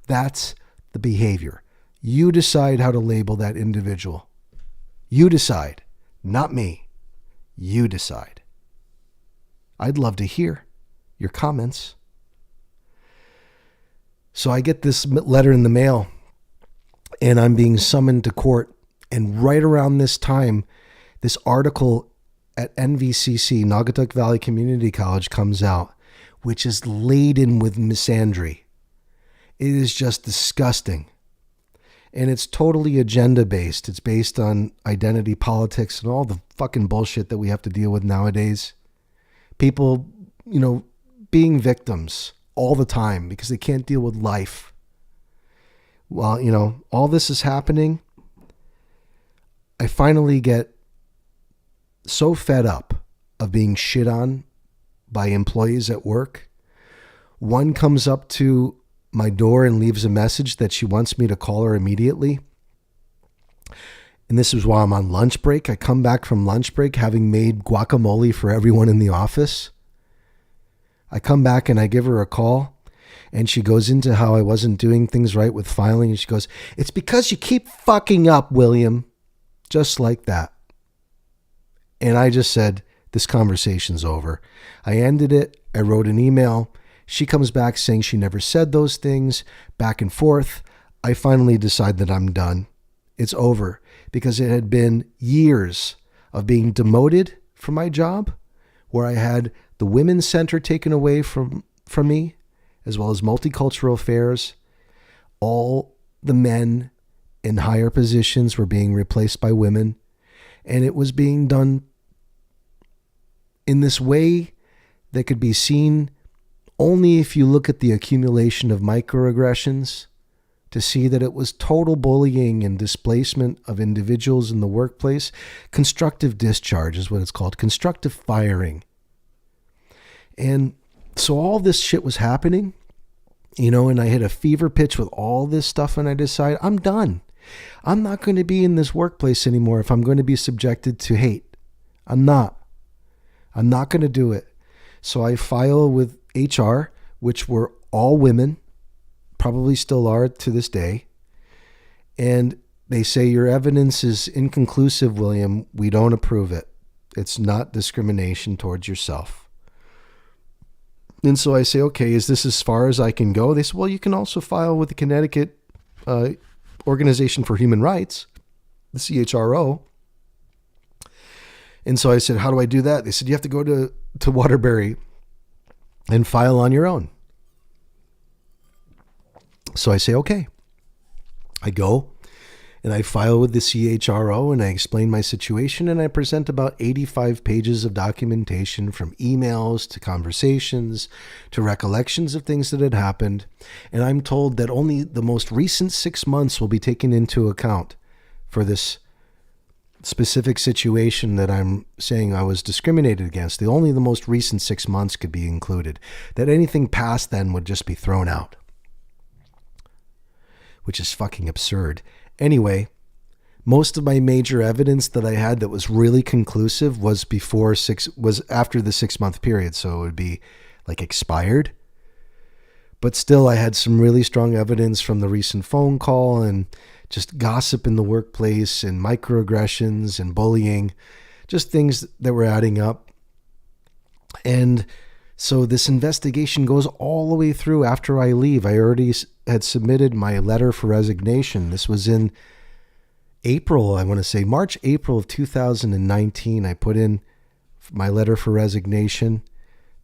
That's the behavior. You decide how to label that individual. You decide, not me. You decide. I'd love to hear your comments. So I get this letter in the mail, and I'm being summoned to court. And right around this time, this article at NVCC, Naugatuck Valley Community College, comes out, which is laden with misandry. It is just disgusting. And it's totally agenda-based. It's based on identity politics and all the fucking bullshit that we have to deal with nowadays. People, being victims all the time because they can't deal with life. Well, all this is happening. I finally get so fed up of being shit on by employees at work. One comes up to my door and leaves a message that she wants me to call her immediately. And this is while I'm on lunch break. I come back from lunch break having made guacamole for everyone in the office. I come back and I give her a call, and she goes into how I wasn't doing things right with filing. And she goes, "It's because you keep fucking up, William." Just like that. And I just said, this conversation's over. I ended it. I wrote an email. She comes back saying she never said those things. Back and forth. I finally decide that I'm done. It's over, because it had been years of being demoted from my job, where I had the women's center taken away from me, as well as multicultural affairs. All the men in higher positions were being replaced by women, and it was being done in this way that could be seen only if you look at the accumulation of microaggressions to see that it was total bullying and displacement of individuals in the workplace. Constructive discharge is what it's called, constructive firing. And so all this shit was happening, and I hit a fever pitch with all this stuff, and I decided I'm done. I'm not going to be in this workplace anymore if I'm going to be subjected to hate. I'm not going to do it. So I file with HR, which were all women, probably still are to this day. And they say, "Your evidence is inconclusive, William. We don't approve it. It's not discrimination towards yourself." And so I say, "Okay, is this as far as I can go?" They say, "Well, you can also file with the Connecticut Organization for Human Rights, the CHRO." And so I said, "How do I do that?" They said, "You have to go to Waterbury and file on your own." So I say, okay. I go and I file with the CHRO and I explain my situation, and I present about 85 pages of documentation, from emails to conversations to recollections of things that had happened. And I'm told that only the most recent 6 months will be taken into account for this specific situation that I'm saying I was discriminated against. Only the most recent 6 months could be included. That anything past then would just be thrown out, which is fucking absurd. Anyway, most of my major evidence that I had that was really conclusive was after the 6 month period. So it would be like expired. But still, I had some really strong evidence from the recent phone call and just gossip in the workplace and microaggressions and bullying, just things that were adding up. And so this investigation goes all the way through after I leave. I already had submitted my letter for resignation. This was in April, I want to say March, April of 2019. I put in my letter for resignation.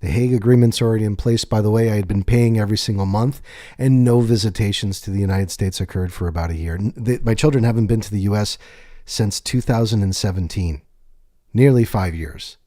The Hague Agreement's already in place. By the way, I had been paying every single month, and no visitations to the United States occurred for about a year. My children haven't been to the U.S. since 2017, nearly 5 years.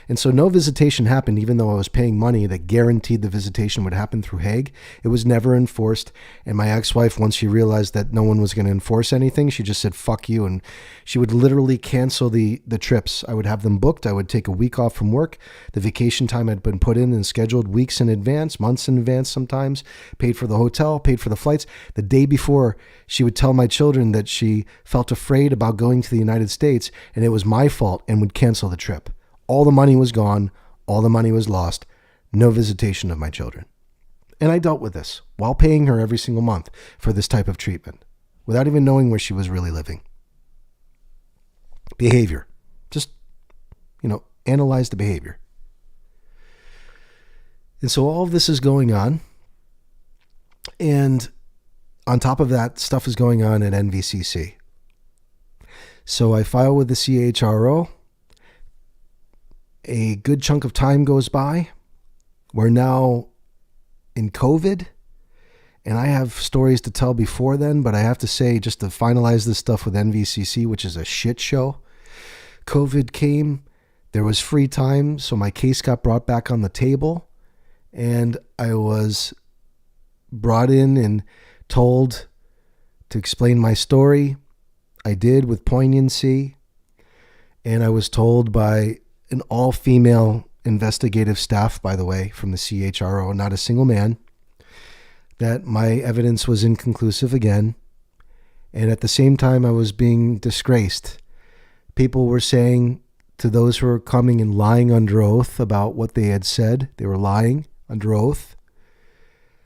And so no visitation happened, even though I was paying money that guaranteed the visitation would happen through Hague. It was never enforced. And my ex-wife, once she realized that no one was going to enforce anything, she just said, "Fuck you." And she would literally cancel the trips. I would have them booked. I would take a week off from work. The vacation time had been put in and scheduled weeks in advance, months in advance sometimes, paid for the hotel, paid for the flights. The day before, she would tell my children that she felt afraid about going to the United States and it was my fault, and would cancel the trip. All the money was gone. All the money was lost. No visitation of my children. And I dealt with this while paying her every single month for this type of treatment, without even knowing where she was really living. Behavior. Just, analyze the behavior. And so all of this is going on. And on top of that, stuff is going on at NVCC. So I file with the CHRO. A good chunk of time goes by. We're now in COVID, and I have stories to tell before then, but I have to say, just to finalize this stuff with NVCC, which is a shit show, COVID came, there was free time, so my case got brought back on the table, and I was brought in and told to explain my story. I did with poignancy. And I was told by an all-female investigative staff, by the way, from the CHRO, not a single man, that my evidence was inconclusive again. And at the same time, I was being disgraced. People were saying to those who were coming and lying under oath about what they had said, they were lying under oath.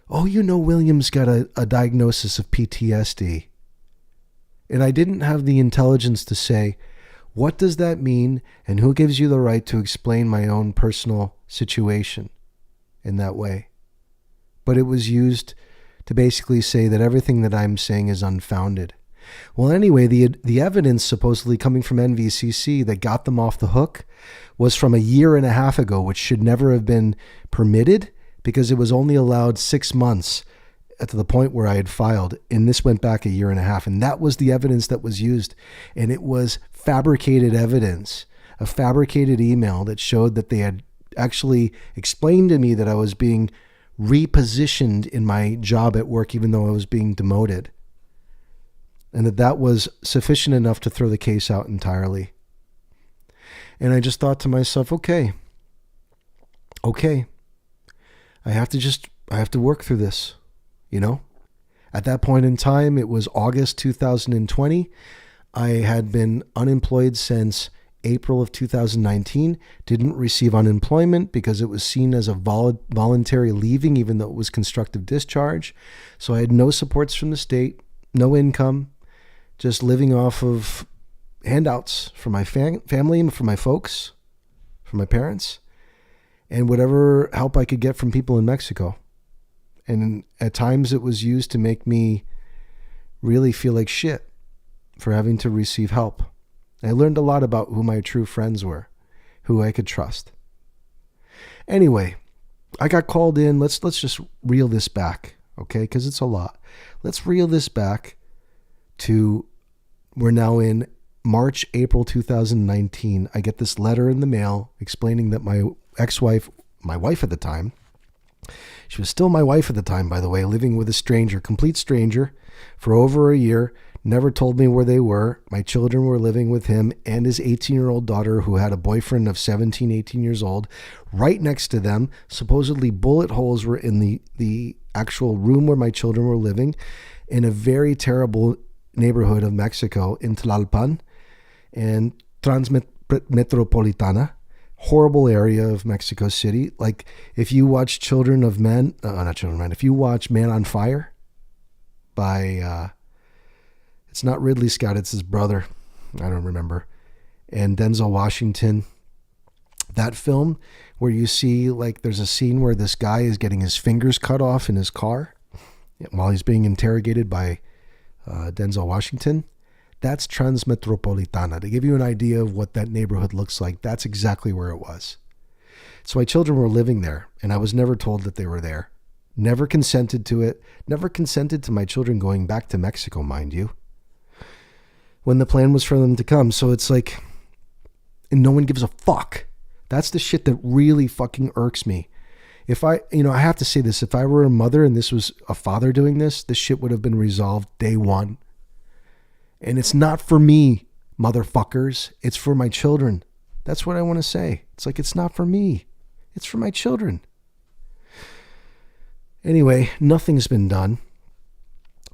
Oh, you know, William's got a diagnosis of PTSD. And I didn't have the intelligence to say, what does that mean? And who gives you the right to explain my own personal situation in that way? But it was used to basically say that everything that I'm saying is unfounded. Well, anyway, the evidence supposedly coming from NVCC that got them off the hook was from a year and a half ago, which should never have been permitted because it was only allowed 6 months to the point where I had filed. And this went back a year and a half. And that was the evidence that was used. And it was fabricated evidence, a fabricated email that showed that they had actually explained to me that I was being repositioned in my job at work, even though I was being demoted. And that was sufficient enough to throw the case out entirely. And I just thought to myself, okay, I have to work through this, you know? At that point in time, it was August 2020. I had been unemployed since April of 2019, didn't receive unemployment because it was seen as a voluntary leaving, even though it was constructive discharge. So I had no supports from the state, no income, just living off of handouts from my family and from my folks, from my parents, and whatever help I could get from people in Mexico. And at times it was used to make me really feel like shit for having to receive help. I learned a lot about who my true friends were, who I could trust. Anyway, I got called in. Let's just reel this back, okay? Because it's a lot. Let's reel this back to, we're now in March, April 2019. I get this letter in the mail explaining that my ex-wife, my wife at the time, she was still my wife at the time, by the way, living with a stranger, complete stranger, for over a year, never told me where they were. My children were living with him and his 18-year-old daughter, who had a boyfriend of 17, 18 years old, right next to them. Supposedly bullet holes were in the actual room where my children were living, in a very terrible neighborhood of Mexico, in Tlalpan and Transmetropolitana. Horrible area of Mexico City. Like, if you watch if you watch Man on Fire by, it's not Ridley Scott, it's his brother, I don't remember, and Denzel Washington, that film where you see, like, there's a scene where this guy is getting his fingers cut off in his car while he's being interrogated by Denzel Washington. That's Transmetropolitana. To give you an idea of what that neighborhood looks like, that's exactly where it was. So my children were living there, and I was never told that they were there. Never consented to it. Never consented to my children going back to Mexico, mind you, when the plan was for them to come. So it's like, and no one gives a fuck. That's the shit that really fucking irks me. If I have to say this, if I were a mother and this was a father doing this shit would have been resolved day one. And it's not for me, motherfuckers. It's for my children. That's what I want to say. It's like, it's not for me. It's for my children. Anyway, nothing's been done.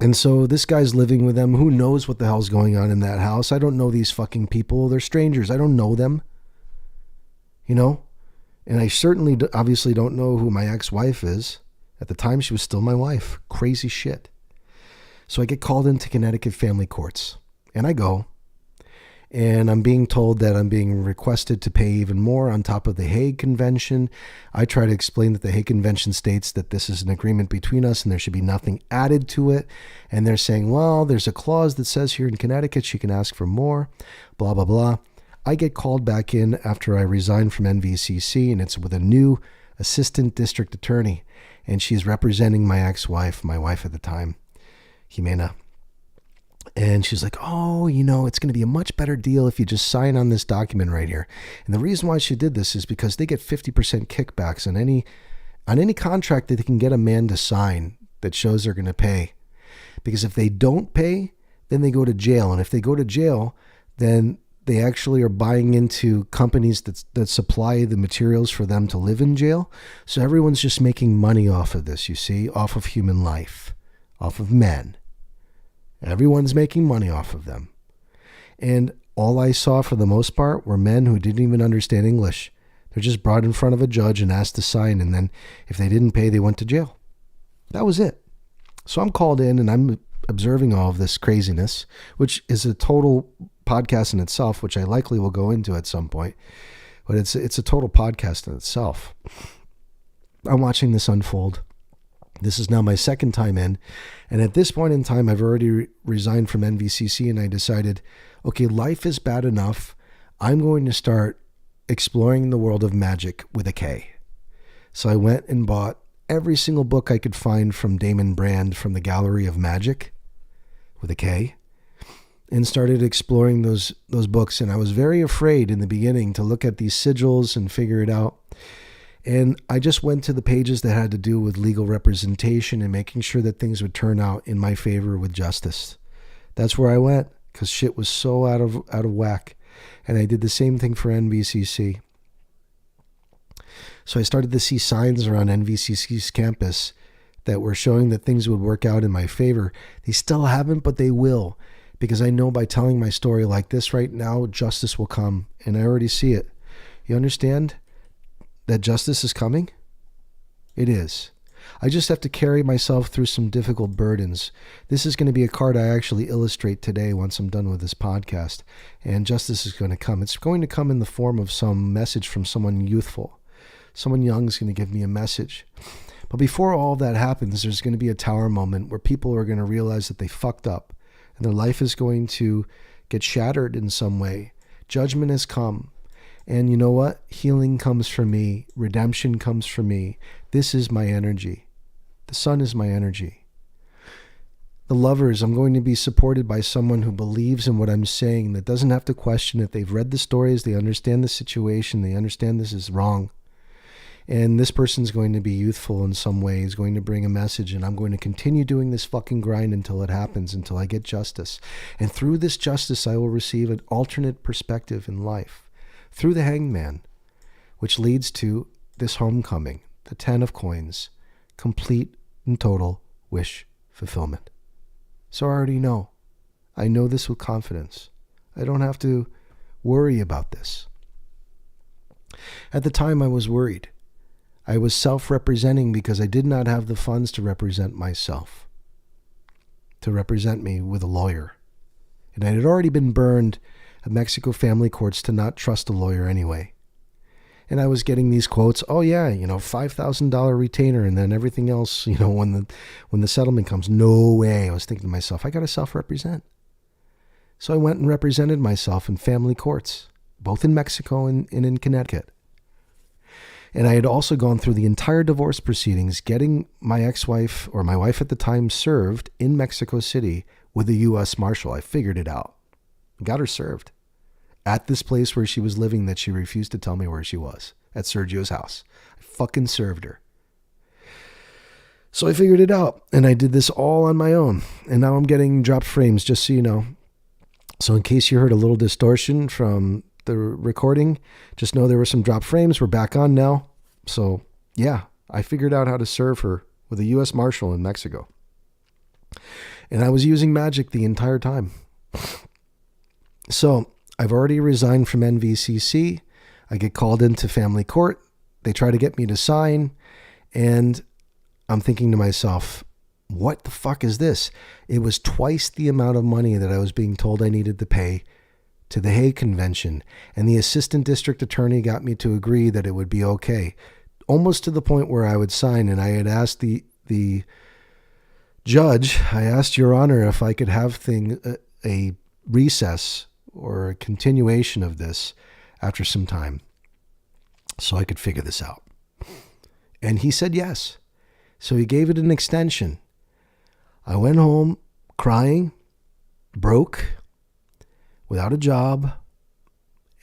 And so this guy's living with them. Who knows what the hell's going on in that house? I don't know these fucking people. They're strangers. I don't know them. You know? And I certainly obviously don't know who my ex-wife is. At the time, she was still my wife. Crazy shit. So I get called into Connecticut family courts. And I go. And I'm being told that I'm being requested to pay even more on top of the Hague Convention. I try to explain that the Hague Convention states that this is an agreement between us and there should be nothing added to it. And they're saying, well, there's a clause that says here in Connecticut she can ask for more, blah, blah, blah. I get called back in after I resign from NVCC, and it's with a new assistant district attorney. And she's representing my ex-wife, my wife at the time, Jimena. And she's like, oh, it's going to be a much better deal if you just sign on this document right here. And the reason why she did this is because they get 50% kickbacks on any contract that they can get a man to sign that shows they're going to pay. Because if they don't pay, then they go to jail. And if they go to jail, then they actually are buying into companies that supply the materials for them to live in jail. So everyone's just making money off of this, you see, off of human life, off of men. Everyone's making money off of them. And all I saw for the most part were men who didn't even understand English. They're just brought in front of a judge and asked to sign, and then if they didn't pay, they went to jail. That was it. So I'm called in and I'm observing all of this craziness, which is a total podcast in itself, which I likely will go into at some point. But it's a total podcast in itself. I'm watching this unfold. This is now my second time in. And at this point in time, I've already resigned from NVCC, and I decided, okay, life is bad enough. I'm going to start exploring the world of magic with a K. So I went and bought every single book I could find from Damon Brand from the Gallery of Magic with a K, and started exploring those books. And I was very afraid in the beginning to look at these sigils and figure it out. And I just went to the pages that had to do with legal representation and making sure that things would turn out in my favor with justice. That's where I went, because shit was so out of whack. And I did the same thing for NVCC. So I started to see signs around NVCC's campus that were showing that things would work out in my favor. They still haven't, but they will, because I know by telling my story like this right now, justice will come, and I already see it. You understand that justice is coming? It is. I just have to carry myself through some difficult burdens. This is going to be a card I actually illustrate today once I'm done with this podcast, and justice is going to come. It's going to come in the form of some message from someone youthful. Someone young is going to give me a message. But before all that happens, there's going to be a tower moment where people are going to realize that they fucked up, and their life is going to get shattered in some way. Judgment has come. And you know what? Healing comes from me. Redemption comes from me. This is my energy. The sun is my energy. The lovers, I'm going to be supported by someone who believes in what I'm saying, that doesn't have to question it. They've read the stories. They understand the situation. They understand this is wrong. And this person's going to be youthful in some way. He's going to bring a message, and I'm going to continue doing this fucking grind until it happens, until I get justice. And through this justice, I will receive an alternate perspective in life. Through the Hanged Man, which leads to this homecoming, the 10 of coins, complete and total wish fulfillment. So I already know. I know this with confidence. I don't have to worry about this. At the time, I was worried. I was self-representing because I did not have the funds to represent myself, to represent me with a lawyer. And I had already been burned at Mexico family courts to not trust a lawyer anyway. And I was getting these quotes, oh yeah, $5,000 retainer, and then everything else, when the settlement comes, no way. I was thinking to myself, I got to self-represent. So I went and represented myself in family courts, both in Mexico and in Connecticut. And I had also gone through the entire divorce proceedings, getting my ex-wife, or my wife at the time, served in Mexico City with a U.S. Marshal. I figured it out. Got her served at this place where she was living that she refused to tell me where she was, at Sergio's house. I fucking served her. So I figured it out, and I did this all on my own. And now I'm getting dropped frames, just so you know. So in case you heard a little distortion from the recording, just know there were some drop frames. We're back on now. So yeah, I figured out how to serve her with a U.S. Marshal in Mexico. And I was using magic the entire time. So I've already resigned from NVCC. I get called into family court. They try to get me to sign. And I'm thinking to myself, what the fuck is this? It was twice the amount of money that I was being told I needed to pay to the Hague Convention, and the assistant district attorney got me to agree that it would be okay, almost to the point where I would sign. And I had asked the judge, I asked Your Honor if I could have a recess or a continuation of this after some time so I could figure this out. And he said yes. So he gave it an extension. I went home crying, broke, without a job,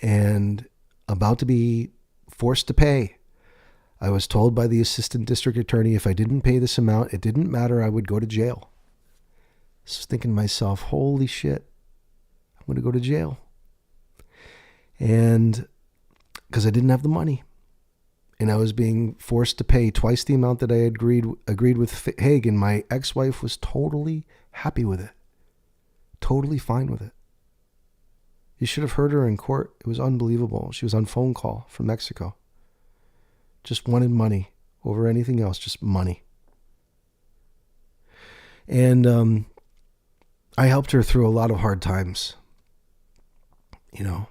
and about to be forced to pay. I was told by the assistant district attorney if I didn't pay this amount, it didn't matter, I would go to jail. So I was thinking to myself, holy shit, I'm going to go to jail. And because I didn't have the money. And I was being forced to pay twice the amount that I had agreed with Haig. And my ex-wife was totally happy with it. Totally fine with it. You should have heard her in court. It was unbelievable. She was on phone call from Mexico. Just wanted money over anything else, just money. And I helped her through a lot of hard times, you know.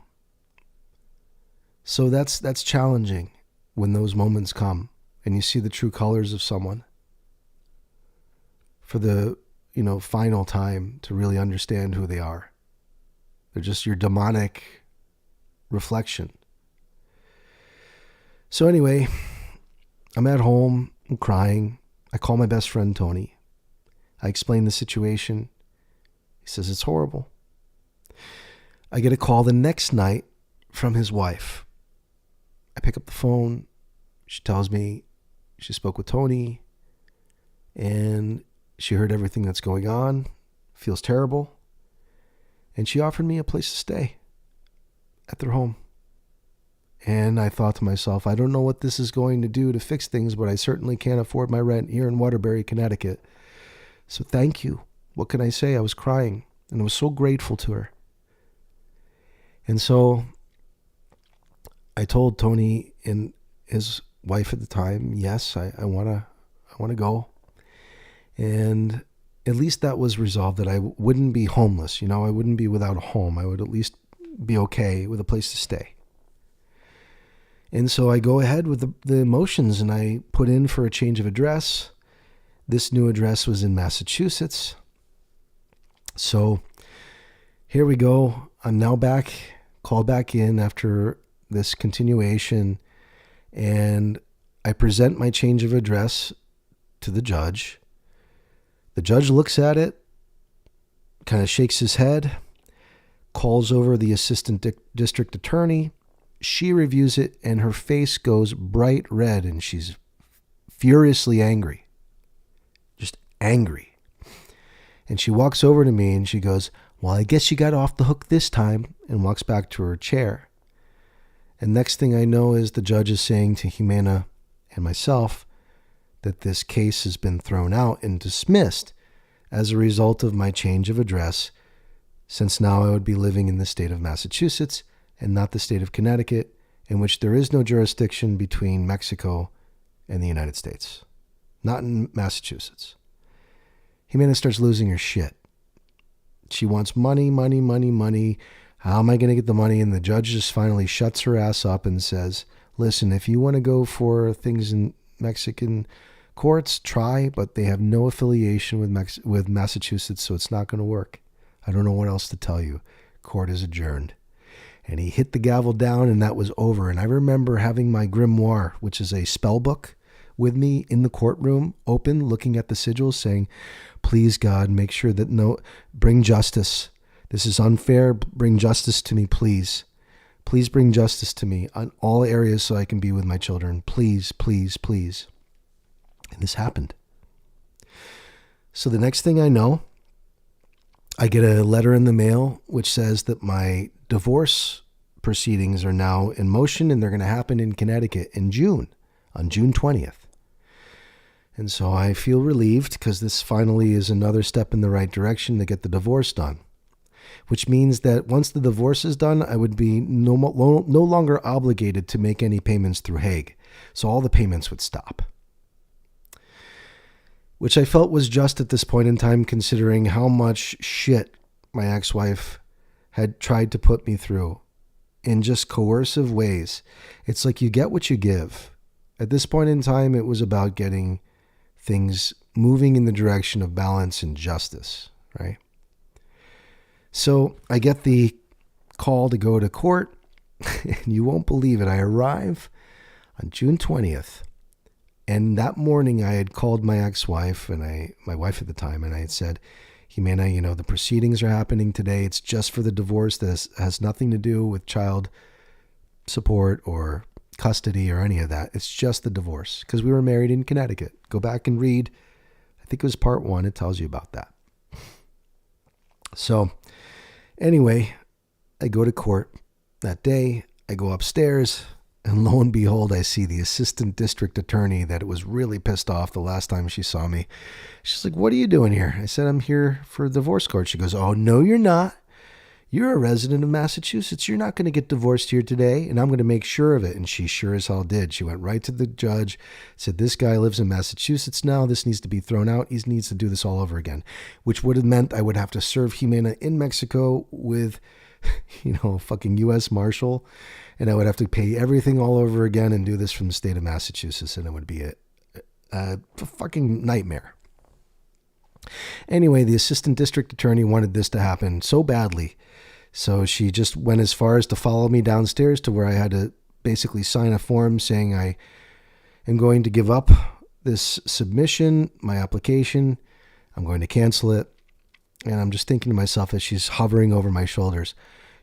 So that's challenging when those moments come and you see the true colors of someone for the, final time to really understand who they are. They're just your demonic reflection. So anyway, I'm at home, I'm crying. I call my best friend Tony. I explain the situation. He says it's horrible. I get a call the next night from his wife. I pick up the phone. She tells me she spoke with Tony and she heard everything that's going on, feels terrible, and she offered me a place to stay at their home. And I thought to myself, I don't know what this is going to do to fix things, but I certainly can't afford my rent here in Waterbury, Connecticut. So thank you. What can I say? I was crying and I was so grateful to her. And so I told Tony and his wife at the time, yes, I want to go. And at least that was resolved, that I wouldn't be homeless. I wouldn't be without a home. I would at least be okay with a place to stay. And so I go ahead with the emotions and I put in for a change of address. This new address was in Massachusetts. So here we go. I'm now called back in after this continuation, and I present my change of address to the judge. The judge looks at it, kind of shakes his head, calls over the assistant district attorney. She reviews it and her face goes bright red and she's furiously angry. Just angry. And she walks over to me and she goes, well, I guess you got off the hook this time, and walks back to her chair. And next thing I know is the judge is saying to Jimena and myself that this case has been thrown out and dismissed as a result of my change of address, since now I would be living in the state of Massachusetts and not the state of Connecticut, in which there is no jurisdiction between Mexico and the United States. Not in Massachusetts. Jimena starts losing her shit. She wants money, money, money, money. How am I going to get the money? And the judge just finally shuts her ass up and says, listen, if you want to go for things in Mexican courts, try, but they have no affiliation with Massachusetts, so it's not going to work. I don't know what else to tell you. Court is adjourned. And he hit the gavel down and that was over. And I remember having my grimoire, which is a spell book, with me in the courtroom, open, looking at the sigils, saying, please, God, make sure that bring justice. This is unfair. Bring justice to me, please. Please bring justice to me on all areas so I can be with my children. Please, please, please. And this happened. So the next thing I know, I get a letter in the mail which says that my divorce proceedings are now in motion and they're going to happen in Connecticut in June, on June 20th. And so I feel relieved because this finally is another step in the right direction to get the divorce done, which means that once the divorce is done, I would be no longer obligated to make any payments through Haig. So all the payments would stop, which I felt was just at this point in time, considering how much shit my ex-wife had tried to put me through in just coercive ways. It's like you get what you give. At this point in time, it was about getting things moving in the direction of balance and justice, right? So I get the call to go to court, and you won't believe it. I arrive on June 20th. And that morning I had called my ex-wife and my wife at the time, and I had said, Jimena, the proceedings are happening today. It's just for the divorce. This has nothing to do with child support or custody or any of that. It's just the divorce because we were married in Connecticut. Go back and read. I think it was part 1. It tells you about that. So anyway, I go to court that day. I go upstairs, and lo and behold, I see the assistant district attorney that was really pissed off the last time she saw me. She's like, "What are you doing here?" I said, "I'm here for divorce court." She goes, "Oh, no, you're not. You're a resident of Massachusetts. You're not going to get divorced here today, and I'm going to make sure of it." And she sure as hell did. She went right to the judge, said, "This guy lives in Massachusetts now. This needs to be thrown out. He needs to do this all over again," which would have meant I would have to serve Jimena in Mexico with, a fucking U.S. Marshal, and I would have to pay everything all over again and do this from the state of Massachusetts, and it would be a fucking nightmare. Anyway, the assistant district attorney wanted this to happen so badly, so she just went as far as to follow me downstairs to where I had to basically sign a form saying I am going to give up this submission, my application. I'm going to cancel it. And I'm just thinking to myself as she's hovering over my shoulders,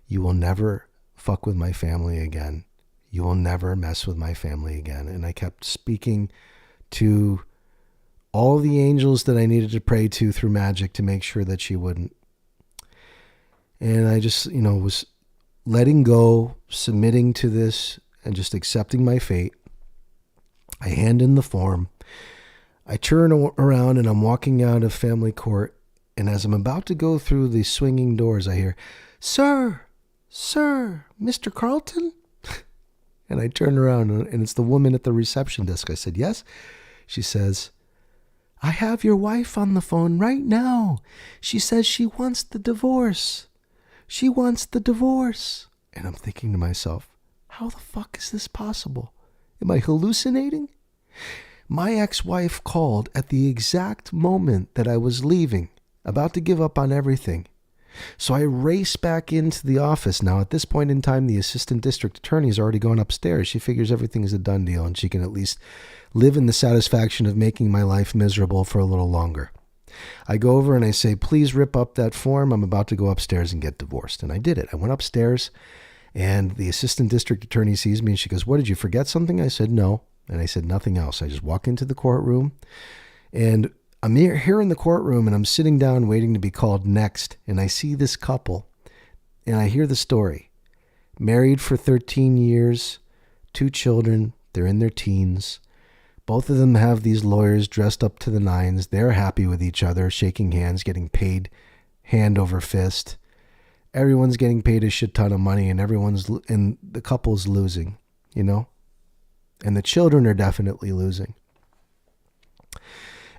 "You will never fuck with my family again. You will never mess with my family again." And I kept speaking to all the angels that I needed to pray to through magic to make sure that she wouldn't. And I just, was letting go, submitting to this, and just accepting my fate. I hand in the form. I turn around and I'm walking out of family court. And as I'm about to go through the swinging doors, I hear, Sir, Mr. Carlton?" And I turn around and it's the woman at the reception desk. I said, "Yes." She says, "I have your wife on the phone right now. She says she wants the divorce. She wants the divorce." And I'm thinking to myself, how the fuck is this possible? Am I hallucinating? My ex-wife called at the exact moment that I was leaving, about to give up on everything. So I race back into the office. Now, at this point in time, the assistant district attorney has already gone upstairs. She figures everything is a done deal and she can at least live in the satisfaction of making my life miserable for a little longer. I go over and I say, "Please rip up that form. I'm about to go upstairs and get divorced." And I did it. I went upstairs and the assistant district attorney sees me and she goes, "What, did you forget something?" I said, "No." And I said nothing else. I just walk into the courtroom and I'm here in the courtroom and I'm sitting down waiting to be called next. And I see this couple and I hear the story. Married for 13 years, 2 children. They're in their teens. Both of them have these lawyers dressed up to the nines. They're happy with each other, shaking hands, getting paid hand over fist. Everyone's getting paid a shit ton of money and the couple's losing, and the children are definitely losing.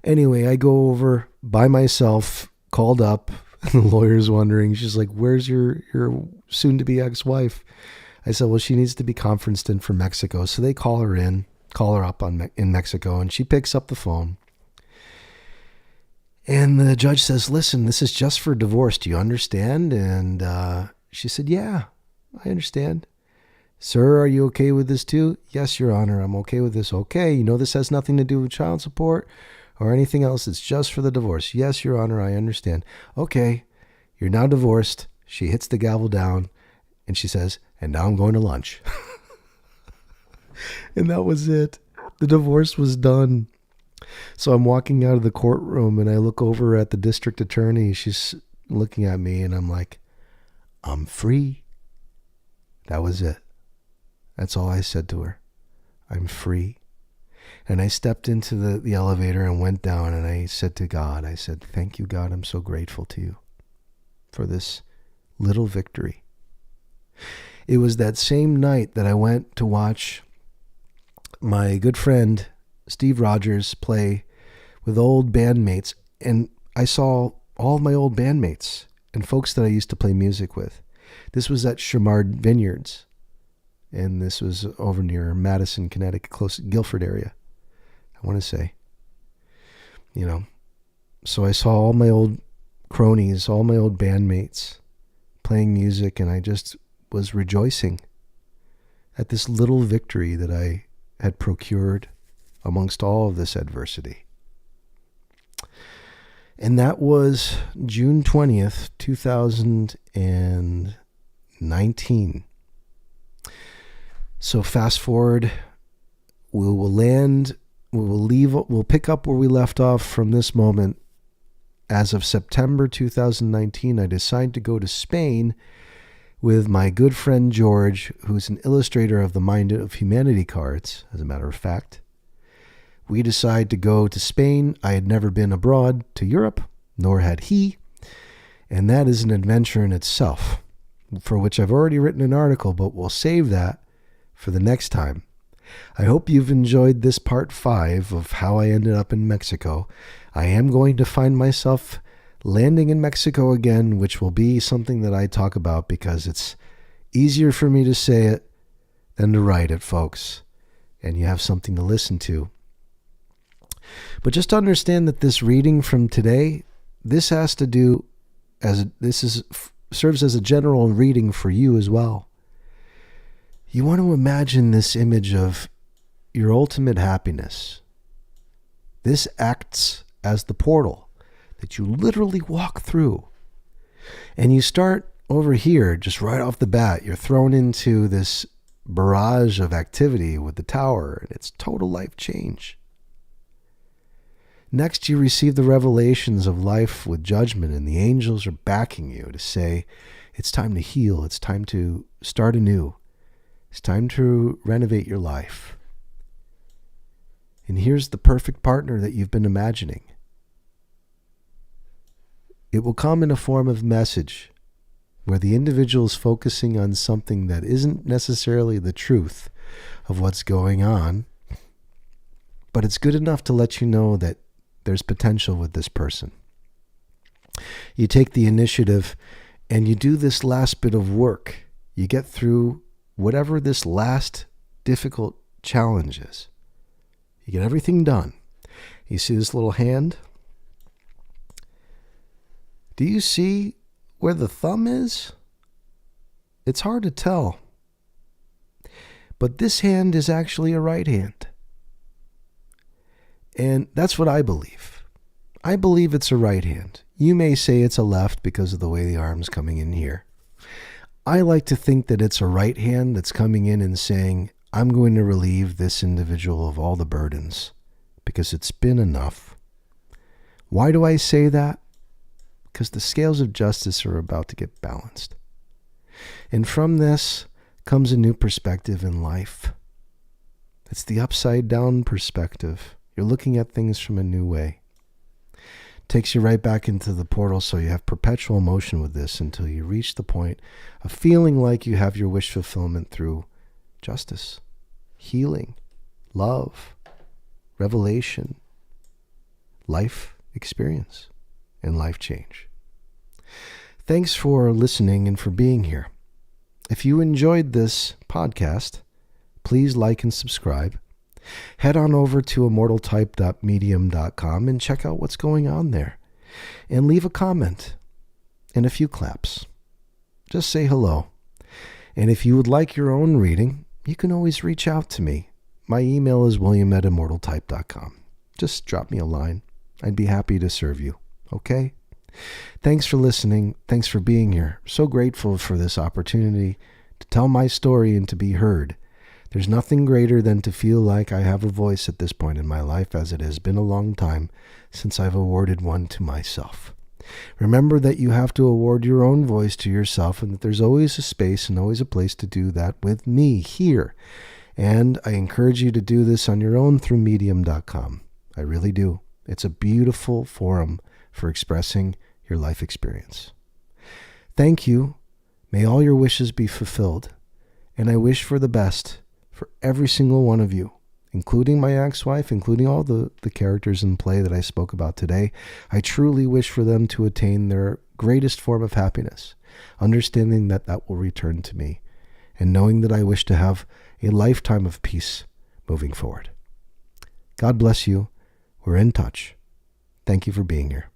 Anyway, I go over by myself, called up, and the lawyer's wondering. She's like, "Where's your soon-to-be ex-wife?" I said, "Well, she needs to be conferenced in from Mexico." So they call her up in Mexico, and she picks up the phone. And the judge says, "Listen, this is just for divorce. Do you understand?" And she said, "Yeah, I understand." "Sir, are you okay with this too?" "Yes, Your Honor, I'm okay with this." "Okay, this has nothing to do with child support or anything else. It's just for the divorce." "Yes, Your Honor, I understand." "Okay, you're now divorced." She hits the gavel down and she says, "And now I'm going to lunch." And that was it. The divorce was done. So I'm walking out of the courtroom and I look over at the district attorney. She's looking at me and I'm like, "I'm free." That was it. That's all I said to her. "I'm free." And I stepped into the elevator and went down and I said to God, I said, "Thank you, God. I'm so grateful to you for this little victory." It was that same night that I went to watch my good friend Steve Rogers play with old bandmates. And I saw all of my old bandmates and folks that I used to play music with. This was at Chamard Vineyards. And this was over near Madison, Connecticut, close to Guilford area, I want to say. So I saw all my old cronies, all my old bandmates playing music, and I just was rejoicing at this little victory that I had procured amongst all of this adversity. And that was June 20th, 2019. So fast forward, we'll pick up where we left off from this moment as of September 2019, I decided to go to Spain with my good friend George, who's an illustrator of the Mind of Humanity cards, as a matter of fact. We decided to go to Spain. I had never been abroad to Europe, nor had he, and that is an adventure in itself, for which I've already written an article, but we'll save that for the next time. I hope you've enjoyed this part 5 of how I ended up in Mexico. I am going to find myself landing in Mexico again, which will be something that I talk about because it's easier for me to say it than to write it, folks. And you have something to listen to. But just understand that this reading from today, this has to do serves as a general reading for you as well. You want to imagine this image of your ultimate happiness. This acts as the portal that you literally walk through. And you start over here, just right off the bat, you're thrown into this barrage of activity with the tower, and it's total life change. Next, you receive the revelations of life with judgment, and the angels are backing you to say, it's time to heal, it's time to start anew, it's time to renovate your life. And here's the perfect partner that you've been imagining. It will come in a form of message where the individual is focusing on something that isn't necessarily the truth of what's going on, but it's good enough to let you know that there's potential with this person. You take the initiative and you do this last bit of work. You get through whatever this last difficult challenge is. You get everything done. You see this little hand? Do you see where the thumb is? It's hard to tell. But this hand is actually a right hand. And that's what I believe. I believe it's a right hand. You may say it's a left because of the way the arm's coming in here. I like to think that it's a right hand that's coming in and saying, I'm going to relieve this individual of all the burdens because it's been enough. Why do I say that? Because the scales of justice are about to get balanced. And from this comes a new perspective in life. It's the upside down perspective. You're looking at things from a new way. Takes you right back into the portal, so you have perpetual motion with this until you reach the point of feeling like you have your wish fulfillment through justice, healing, love, revelation, life experience, and life change. Thanks for listening and for being here. If you enjoyed this podcast, please like and subscribe. Head on over to immortaltype.medium.com and check out what's going on there. And leave a comment and a few claps. Just say hello. And if you would like your own reading, you can always reach out to me. My email is william@immortaltype.com. Just drop me a line. I'd be happy to serve you. Okay? Thanks for listening. Thanks for being here. So grateful for this opportunity to tell my story and to be heard. There's nothing greater than to feel like I have a voice at this point in my life, as it has been a long time since I've awarded one to myself. Remember that you have to award your own voice to yourself, and that there's always a space and always a place to do that with me here. And I encourage you to do this on your own through medium.com. I really do. It's a beautiful forum for expressing your life experience. Thank you. May all your wishes be fulfilled. And I wish for the best for every single one of you, including my ex-wife, including all the characters in play that I spoke about today. I truly wish for them to attain their greatest form of happiness, understanding that that will return to me, and knowing that I wish to have a lifetime of peace moving forward. God bless you. We're in touch. Thank you for being here.